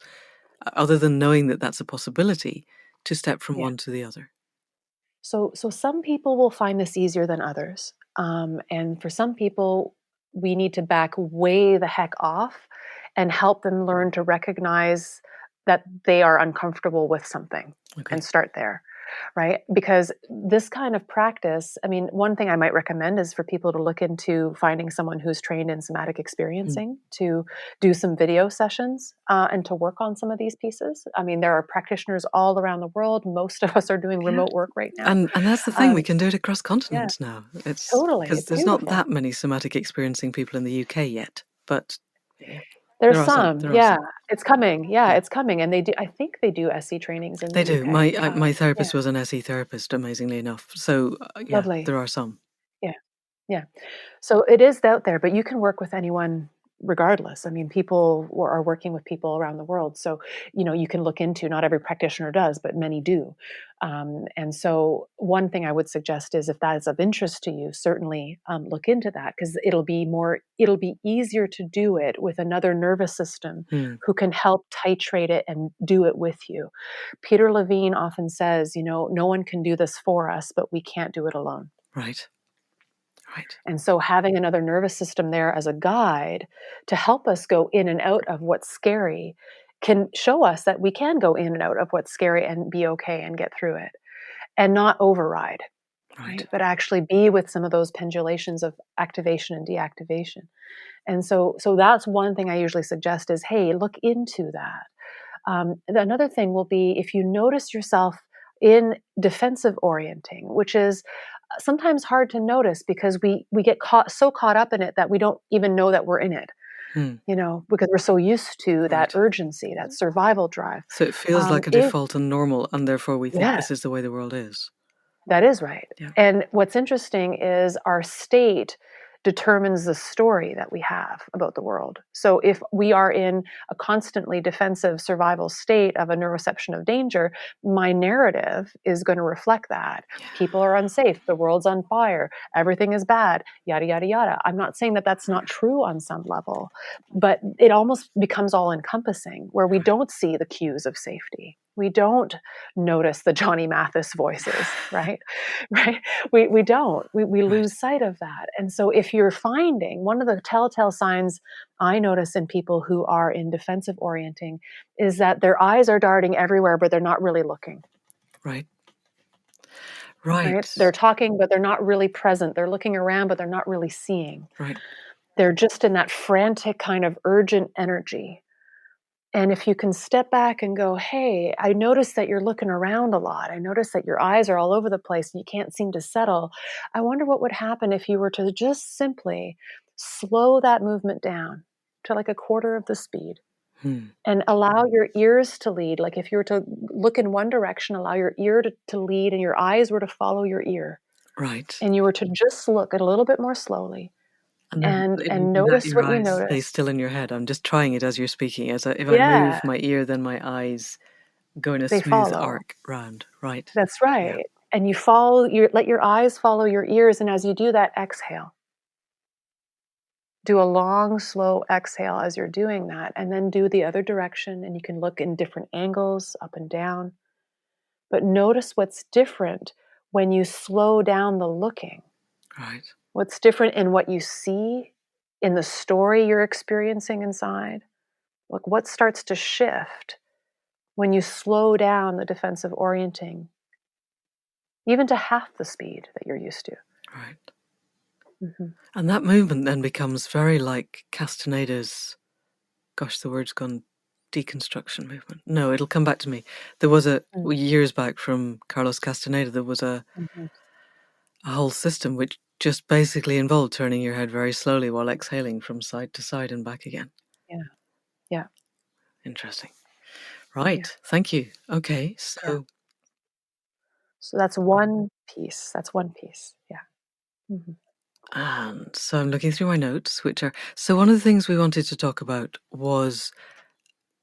other than knowing that that's a possibility, to step from Yeah. one to the other? So some people will find this easier than others. And for some people, we need to back way the heck off and help them learn to recognize that they are uncomfortable with something Okay. and start there. Right? Because this kind of practice, I mean, one thing I might recommend is for people to look into finding someone who's trained in somatic Mm. experiencing to do some video sessions and to work on some of these pieces. I mean, there are practitioners all around the world. Most of us are doing Yeah. remote work right now. And that's the thing, we Um, can do it across yeah, continents now. It's totally. because It's there's not beautiful. that many somatic experiencing people in the UK yet, but yeah, There's there are some. some, There are yeah. some. It's coming. Yeah, Yeah, it's coming, and they do. I think they do SE trainings in they the do. UK. My Yeah, therapist was an SE therapist, amazingly enough. So yeah, lovely. there are some. Yeah, yeah. So it is out there, but you can work with anyone regardless. I mean, people are working with people around the world. So, you can look into, not every practitioner does, but many do. And so, one thing I would suggest is if that is of interest to you, certainly look into that because it'll be easier to do it with another nervous system Hmm. who can help titrate it and do it with you. Peter Levine often says, no one can do this for us, but we can't do it alone. Right. Right. And so having another nervous system there as a guide to help us go in and out of what's scary can show us that we can go in and out of what's scary and be okay and get through it and not override, Right. right? But actually be with some of those pendulations of activation and deactivation. And so that's one thing I usually suggest is, hey, look into that. Another thing will be if you notice yourself in defensive orienting, which is sometimes hard to notice because we get caught up in it that we don't even know that we're in it, Hmm. because we're so used to that Right. urgency, that survival drive. So it feels like a If default and normal, and therefore we think Yeah, this is the way the world is. that is right. Yeah. And what's interesting is our state determines the story that we have about the world. So if we are in a constantly defensive survival state of a neuroception of danger, my narrative is going to reflect that. People are unsafe, the world's on fire, everything is bad, yada, yada, yada. I'm not saying that that's not true on some level, but it almost becomes all encompassing, where we don't see the cues of safety. We don't notice the Johnny Mathis voices, right? Right? We don't. We lose sight of that. And so if you're finding, one of the telltale signs I notice in people who are in defensive orienting is that their eyes are darting everywhere, but they're not really looking. Right. Right? They're talking, but they're not really present. They're looking around, but they're not really seeing. Right. They're just in that frantic kind of urgent energy. And if you can step back and go, hey, I notice that you're looking around a lot. I notice that your eyes are all over the place and you can't seem to settle. I wonder what would happen if you were to just simply slow that movement down to like a quarter of the speed and allow your ears to lead. Like if you were to look in one direction, allow your ear to lead and your eyes were to follow your ear. Right. And you were to just look at a little bit more slowly. And then And that notice your what you eyes stay notice. still in your head. I'm just trying it as you're speaking. If I Yeah, move my ear, then my eyes go in a they smooth follow. arc round. Right. That's Yeah. right. And you let your eyes follow your ears. And as you do that, exhale. Do a long, slow exhale as you're doing that. And then do the other direction. And you can look in different angles, up and down. But notice what's different when you slow down the looking. Right. What's different in what you see, in the story you're experiencing inside. Like what starts to shift when you slow down the defensive orienting, even to half the speed that you're used to. Right. Mm-hmm. And that movement then becomes very like Castaneda's, gosh, the word's gone, deconstruction movement. No, it'll come back to me. There was years back from Carlos Castaneda, there was a whole system which just basically involved turning your head very slowly while exhaling from side to side and back again. Yeah. Yeah. Interesting. Right. Yeah. Thank you. Okay. So that's one piece. That's one piece. Yeah. Mm-hmm. And so I'm looking through my notes, so one of the things we wanted to talk about was,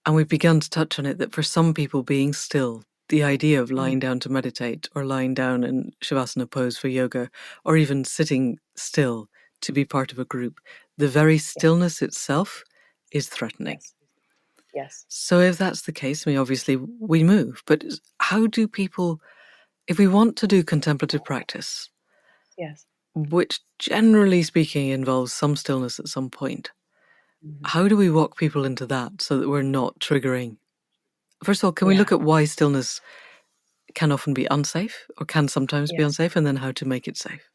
and we've begun to touch on it, that for some people being still, the idea of lying down to meditate or lying down in Shavasana pose for yoga, or even sitting still to be part of a group, the very stillness itself is threatening. Yes. So if that's the case, I mean, obviously we move, but how do people, if we want to do contemplative practice, Yes. which generally speaking involves some stillness at some point, how do we walk people into that so that we're not triggering? First of all, can we look at why stillness can often be unsafe or can sometimes be unsafe, and then how to make it safe?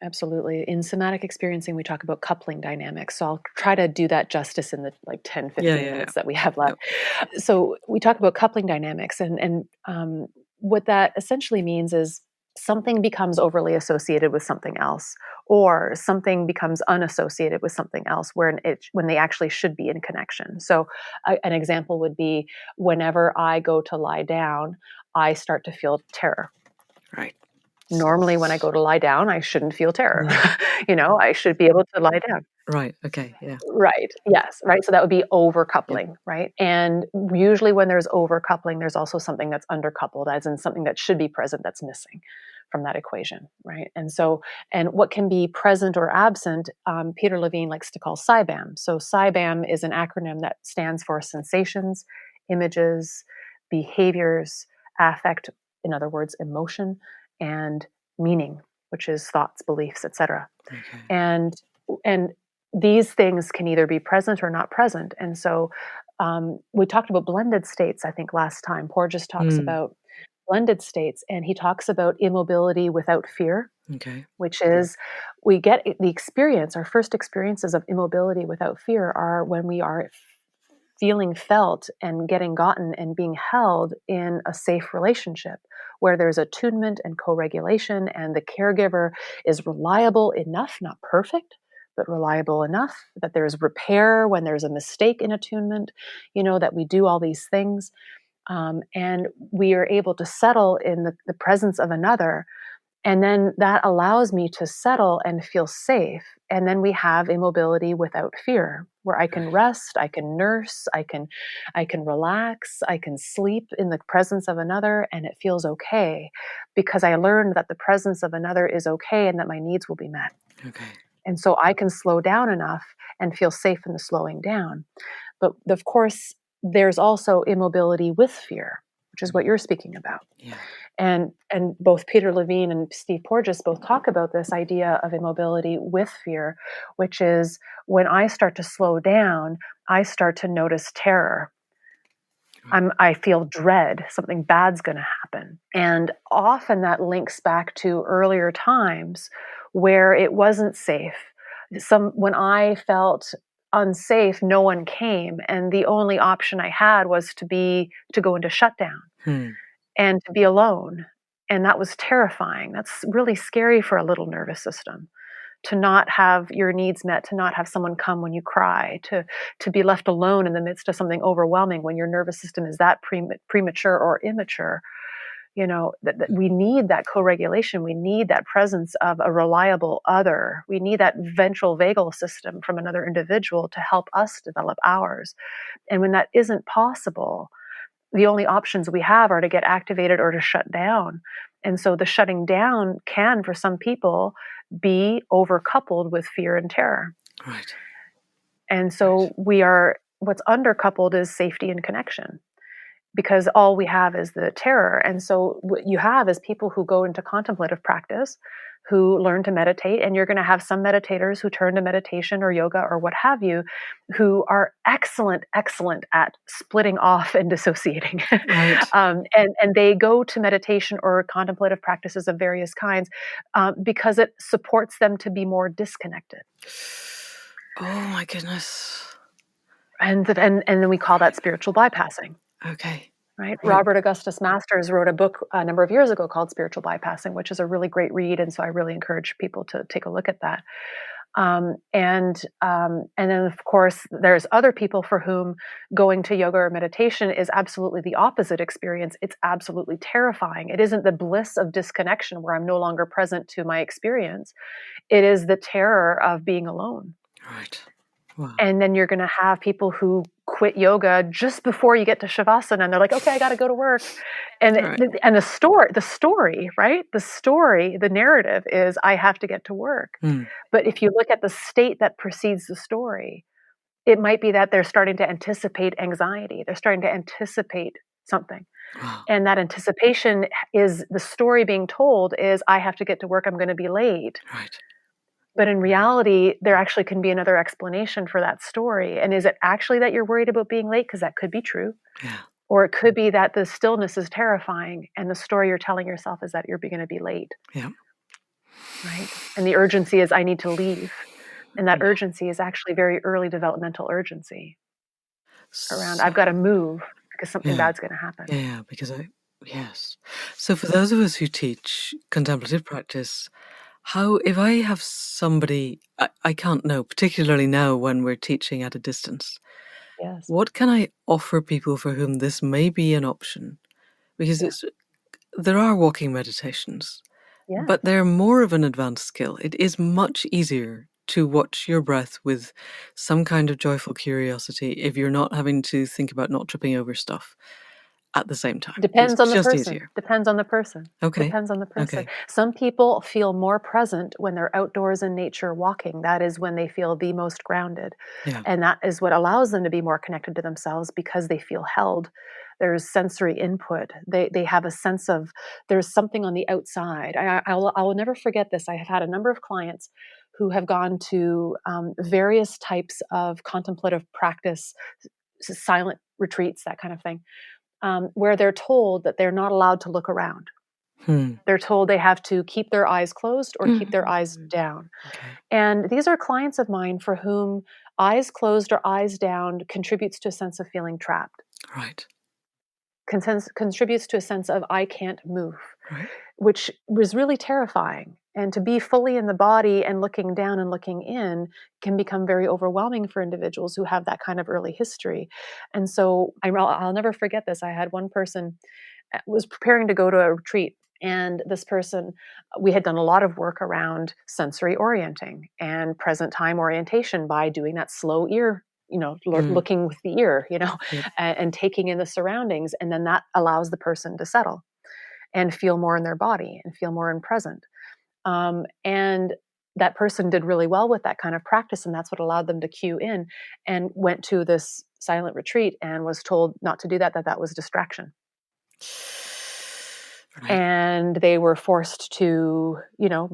Absolutely. In somatic experiencing, we talk about coupling dynamics. So I'll try to do that justice in the 10, 15 minutes that we have left. Yep. So we talk about coupling dynamics, and what that essentially means is something becomes overly associated with something else, or something becomes unassociated with something else when they actually should be in connection. So an example would be, whenever I go to lie down, I start to feel terror. Right. Normally, when I go to lie down, I shouldn't feel terror. I should be able to lie down. Right. Okay. Yeah. Right. Yes. Right. So that would be overcoupling. Right. And usually when there's overcoupling, there's also something that's undercoupled, as in something that should be present that's missing from that equation. Right. And what can be present or absent, Peter Levine likes to call SIBAM. So SIBAM is an acronym that stands for sensations, images, behaviors, affect, in other words, emotion, and meaning, which is thoughts, beliefs, etc. Okay. And these things can either be present or not present. And so we talked about blended states, I think, last time. Porges talks about blended states, and he talks about immobility without fear, which is we get the experience, our first experiences of immobility without fear are when we are feeling felt and getting gotten and being held in a safe relationship where there's attunement and co-regulation, and the caregiver is reliable enough, not perfect, but reliable enough that there's repair when there's a mistake in attunement, that we do all these things. And we are able to settle in the presence of another And then that allows me to settle and feel safe. And then we have immobility without fear, where I can Right. rest, I can nurse, I can relax, I can sleep in the presence of another, and it feels okay because I learned that the presence of another is okay and that my needs will be met. Okay. And so I can slow down enough and feel safe in the slowing down. But of course, there's also immobility with fear, which is what you're speaking about. Yeah. And both Peter Levine and Steve Porges both talk about this idea of immobility with fear, which is when I start to slow down, I start to notice terror. I feel dread, something bad's going to happen. And often that links back to earlier times where it wasn't safe. When I felt unsafe, no one came, and the only option I had was to go into shutdown Hmm. and to be alone. And that was terrifying. That's really scary for a little nervous system, to not have your needs met, to not have someone come when you cry, to be left alone in the midst of something overwhelming when your nervous system is that premature or immature. That we need that co-regulation. We need that presence of a reliable other. We need that ventral vagal system from another individual to help us develop ours. And when that isn't possible, the only options we have are to get activated or to shut down. And so the shutting down can, for some people, be overcoupled with fear and terror. Right. And so what's undercoupled is safety and connection, because all we have is the terror. And so what you have is people who go into contemplative practice, who learn to meditate, and you're going to have some meditators who turn to meditation or yoga or what have you, who are excellent at splitting off and dissociating. Right. And they go to meditation or contemplative practices of various kinds because it supports them to be more disconnected. Oh my goodness. And then we call that spiritual bypassing. Okay. Right? Right. Robert Augustus Masters wrote a book a number of years ago called Spiritual Bypassing, which is a really great read. And so I really encourage people to take a look at that. And then, of course, there's other people for whom going to yoga or meditation is absolutely the opposite experience. It's absolutely terrifying. It isn't the bliss of disconnection where I'm no longer present to my experience. It is the terror of being alone. Right. Wow. And then you're going to have people who quit yoga just before you get to Shavasana, and they're like, okay, I got to go to work. And Right. the story, right? The narrative is I have to get to work. Hmm. But if you look at the state that precedes the story, it might be that they're starting to anticipate anxiety. They're starting to anticipate something. Wow. And that anticipation is the story being told is I have to get to work. I'm going to be late. Right. But in reality, there actually can be another explanation for that story. And is it actually that you're worried about being late? Because that could be true. Yeah. Or it could be that the stillness is terrifying and the story you're telling yourself is that you're going to be late. Yeah. Right? And the urgency is I need to leave. And that Yeah. urgency is actually very early developmental urgency around I've got to move because something bad's going to happen. Yeah, because yes. So for those of us who teach contemplative practice, if I have somebody I can't know, particularly now when we're teaching at a distance, Yes. what can I offer people for whom this may be an option? Because there are walking meditations, but they're more of an advanced skill. It is much easier to watch your breath with some kind of joyful curiosity if you're not having to think about not tripping over stuff at the same time. Depends on the just person. easier. Depends on the person. Okay. Depends on the person. Okay. Some people feel more present when they're outdoors in nature walking. That is when they feel the most grounded. Yeah. And that is what allows them to be more connected to themselves because they feel held. There's sensory input. They have a sense of there's something on the outside. I will never forget this. I have had a number of clients who have gone to various types of contemplative practice, silent retreats, that kind of thing. Where they're told that they're not allowed to look around. They're told they have to keep their eyes closed or keep their eyes down. Okay. And these are clients of mine for whom eyes closed or eyes down contributes to a sense of feeling trapped. Right. Contributes to a sense of I can't move, Right. which was really terrifying. And to be fully in the body and looking down and looking in can become very overwhelming for individuals who have that kind of early history. And so I'll never forget this. I had one person was preparing to go to a retreat, And this person, we had done a lot of work around sensory orienting and present time orientation by doing that slow ear, looking with the ear, Yep. and taking in the surroundings. And then that allows the person to settle and feel more in their body and feel more in present. And that person did really well with that kind of practice. And that's what allowed them to cue in, and went to this silent retreat and was told not to do that, that was distraction. Right. And they were forced to,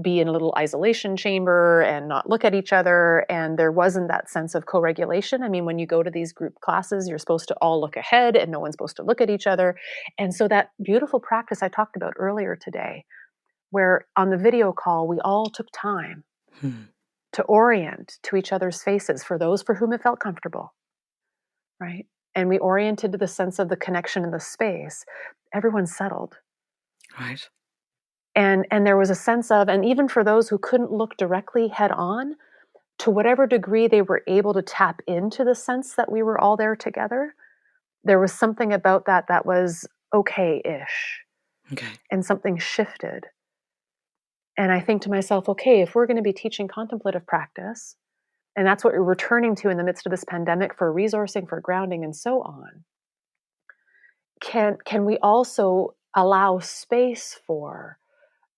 be in a little isolation chamber and not look at each other. And there wasn't that sense of co-regulation. I mean, when you go to these group classes, you're supposed to all look ahead and no one's supposed to look at each other. And so that beautiful practice I talked about earlier today, where on the video call, we all took time to orient to each other's faces for those for whom it felt comfortable, right? And we oriented to the sense of the connection in the space. Everyone settled. Right. And there was a sense of, and even for those who couldn't look directly head on, to whatever degree they were able to tap into the sense that we were all there together, there was something about that was okay-ish. Okay. And something shifted. And I think to myself, okay, if we're going to be teaching contemplative practice, and that's what we're returning to in the midst of this pandemic for resourcing, for grounding, and so on, can we also allow space for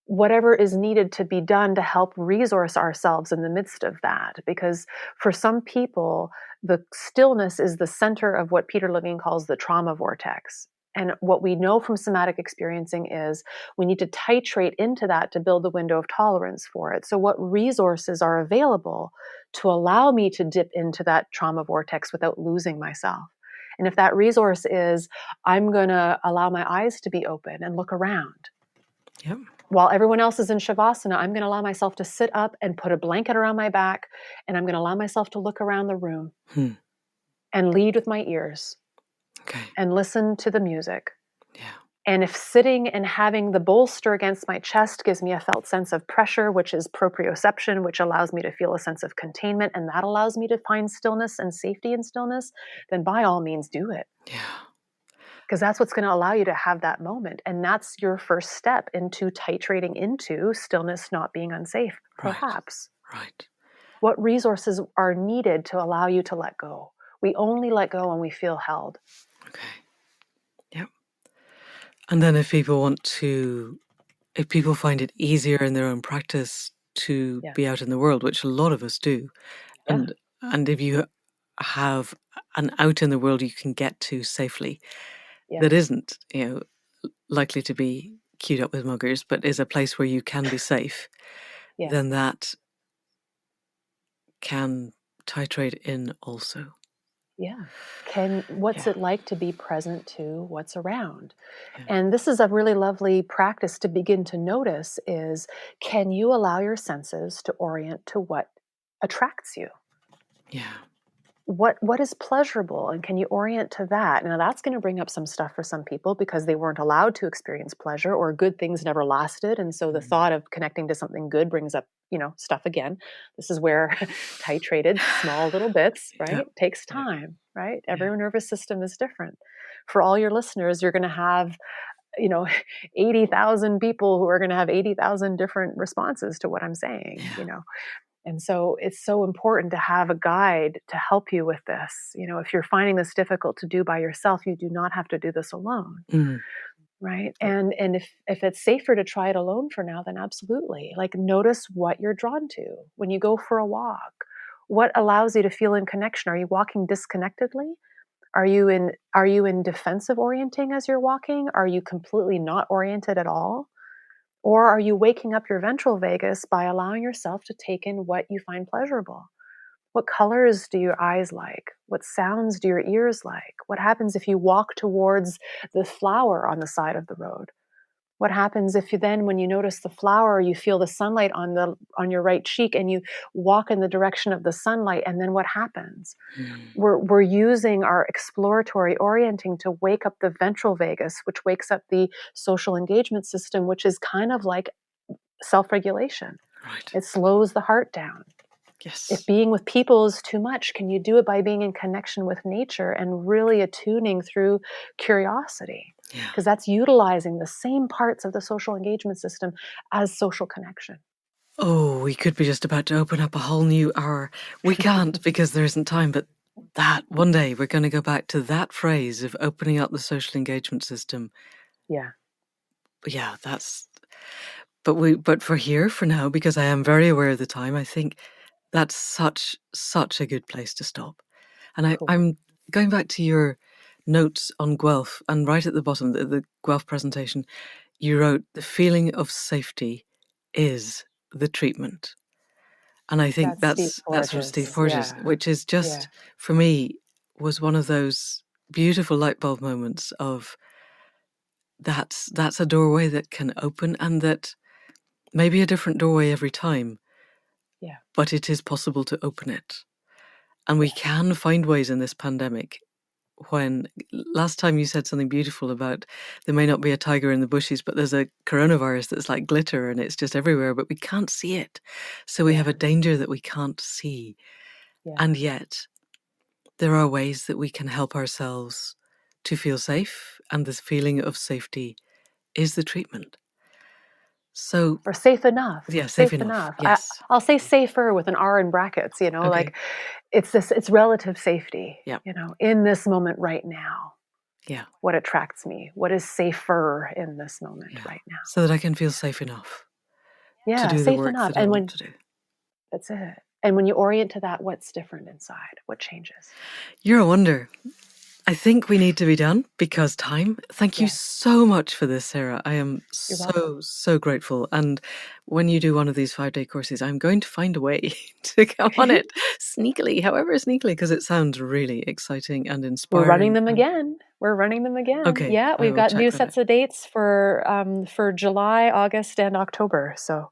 whatever is needed to be done to help resource ourselves in the midst of that? Because for some people, the stillness is the center of what Peter Levine calls the trauma vortex. And what we know from somatic experiencing is we need to titrate into that to build the window of tolerance for it. So what resources are available to allow me to dip into that trauma vortex without losing myself? And if that resource is, I'm going to allow my eyes to be open and look around. Yep. While everyone else is in Shavasana, I'm going to allow myself to sit up and put a blanket around my back, and I'm going to allow myself to look around the room and lead with my ears. Okay. And listen to the music. Yeah. And if sitting and having the bolster against my chest gives me a felt sense of pressure, which is proprioception, which allows me to feel a sense of containment, and that allows me to find stillness and safety in stillness, then by all means do it. Yeah. Because that's what's going to allow you to have that moment. And that's your first step into titrating into stillness not being unsafe, perhaps. Right. What resources are needed to allow you to let go? We only let go when we feel held. Okay. Yep. And then if people find it easier in their own practice to be out in the world, which a lot of us do, and if you have an out in the world you can get to safely, that isn't, likely to be queued up with muggers, but is a place where you can be safe, then that can titrate in also. Yeah. What's it like to be present to what's around? Yeah. And this is a really lovely practice to begin to notice is, can you allow your senses to orient to what attracts you? Yeah. What is pleasurable, and can you orient to that? Now that's going to bring up some stuff for some people because they weren't allowed to experience pleasure, or good things never lasted, and so the thought of connecting to something good brings up stuff again. This is where titrated small little bits, right? Takes time, right? Every nervous system is different. For all your listeners, you're going to have 80,000 people who are going to have 80,000 different responses to what I'm saying. And so it's so important to have a guide to help you with this. If you're finding this difficult to do by yourself, you do not have to do this alone. Right. And if it's safer to try it alone for now, then absolutely. Like, notice what you're drawn to when you go for a walk. What allows you to feel in connection? Are you walking disconnectedly? Are you in defensive orienting as you're walking? Are you completely not oriented at all? Or are you waking up your ventral vagus by allowing yourself to take in what you find pleasurable? What colors do your eyes like? What sounds do your ears like? What happens if you walk towards the flower on the side of the road? What happens if you then, when you notice the flower, you feel the sunlight on your right cheek and you walk in the direction of the sunlight, and then what happens? We're using our exploratory orienting to wake up the ventral vagus, which wakes up the social engagement system, which is kind of like self-regulation. Right. It slows the heart down. Yes. If being with people is too much, can you do it by being in connection with nature and really attuning through curiosity? Yeah. Because that's utilizing the same parts of the social engagement system as social connection. Oh, we could be just about to open up a whole new hour. We can't because there isn't time, but that one day we're going to go back to that phrase of opening up the social engagement system. Yeah. Yeah, but for here for now, because I am very aware of the time, I think that's such a good place to stop. And Cool. I'm going back to your notes on Guelph, and right at the bottom, the Guelph presentation, you wrote, "The feeling of safety is the treatment." And I think That's Steve that's from Steve Porges. Porges, Yeah. which is Yeah. just, for me, was one of those beautiful light bulb moments of that's a doorway that can open, and that maybe a different doorway every time, Yeah. but it is possible to open it. And we Yes. can find ways in this pandemic. When last time you said something beautiful about there may not be a tiger in the bushes, but there's a coronavirus that's like glitter and it's just everywhere, but we can't see it. So we have Yeah. a danger that we can't see. Yeah. And yet there are ways that we can help ourselves to feel safe, and this feeling of safety is the treatment. So, Or safe enough. yeah, safe Safe enough. enough. Yes. I'll say safer with an R in brackets, Okay. like it's relative safety, Yeah. in this moment right now. Yeah. What attracts me? What is safer in this moment Yeah. right now? So that I can feel safe enough to Yeah, do the safe work enough. that I want to do. That's it. And when you orient to that, what's different inside? What changes? You're a wonder. I think we need to be done because time. Thank you Yes. so much for this, Sarah. I am You're welcome. so grateful. And when you do one of these 5-day courses, I'm going to find a way to go on it sneakily, however sneakily, because it sounds really exciting and We're running inspiring. them again. We're running them again. Okay, Yeah, I we've will got check new that out. sets of dates for July, August, and October. So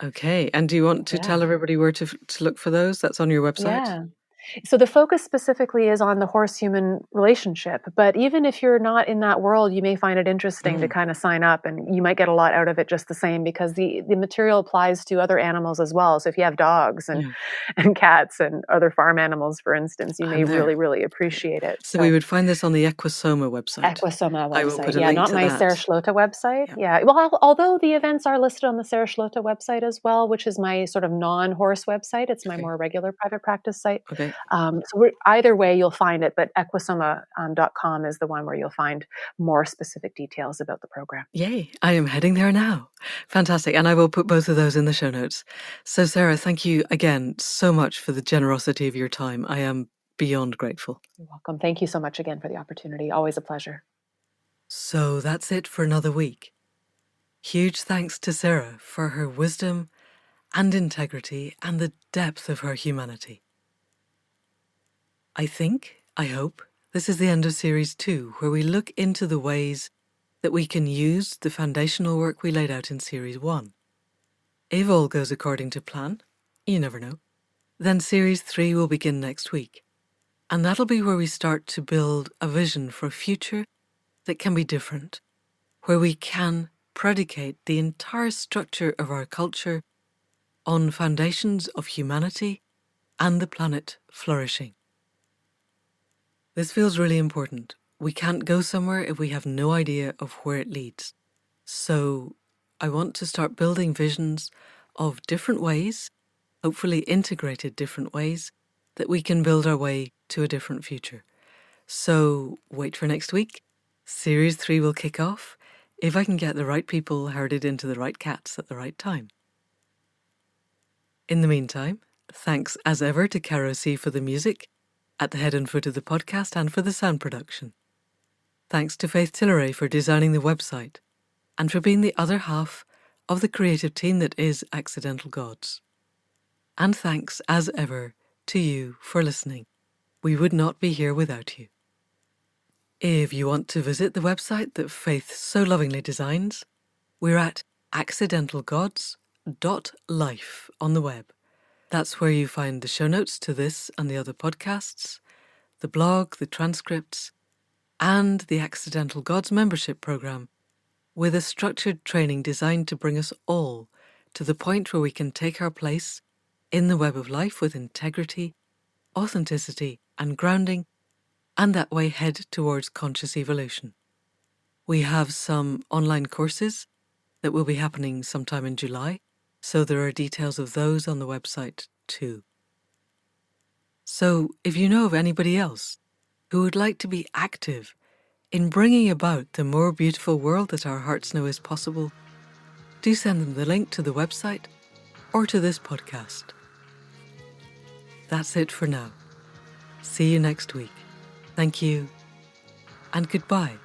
Okay, and do you want to yeah, tell everybody where to look for those? That's on your website? yeah. So the focus specifically is on the horse-human relationship, but even if you're not in that world, you may find it interesting to Mm, kind of sign up, and you might get a lot out of it just the same, because the material applies to other animals as well. So if you have dogs and yeah, and cats and other farm animals, for instance, you may I'm there. really appreciate it. So we So would find this on the Equisoma website. Equisoma I will website. put a Yeah, link not to my that. Sarah Schlote website. Yeah. Yeah. Well, although the events are listed on the Sarah Schlote website as well, which is my sort of non-horse website. It's my Okay. more regular private practice site. Okay. Either way, you'll find it, but equisoma.com is the one where you'll find more specific details about the program. Yay, I am heading there now. Fantastic. And I will put both of those in the show notes. So, Sarah, thank you again so much for the generosity of your time. I am beyond grateful. You're welcome. Thank you so much again for the opportunity. Always a pleasure. So, that's it for another week. Huge thanks to Sarah for her wisdom and integrity and the depth of her humanity. I hope, this is the end of Series 2, where we look into the ways that we can use the foundational work we laid out in Series 1. If all goes according to plan, you never know, then Series 3 will begin next week. And that'll be where we start to build a vision for a future that can be different, where we can predicate the entire structure of our culture on foundations of humanity and the planet flourishing. This feels really important. We can't go somewhere if we have no idea of where it leads. So I want to start building visions of different ways, hopefully integrated different ways, that we can build our way to a different future. So wait for next week. Series 3 will kick off if I can get the right people herded into the right cats at the right time. In the meantime, thanks as ever to Caro C for the music at the head and foot of the podcast and for the sound production. Thanks to Faith Tilleray for designing the website and for being the other half of the creative team that is Accidental Gods. And thanks as ever to you for listening. We would not be here without you. If you want to visit the website that Faith so lovingly designs, we're at accidentalgods.life on the web. That's where you find the show notes to this and the other podcasts, the blog, the transcripts, and the Accidental Gods membership program, with a structured training designed to bring us all to the point where we can take our place in the web of life with integrity, authenticity, and grounding, and that way head towards conscious evolution. We have some online courses that will be happening sometime in July, so there are details of those on the website too. So if you know of anybody else who would like to be active in bringing about the more beautiful world that our hearts know is possible, do send them the link to the website or to this podcast. That's it for now. See you next week. Thank you, and goodbye.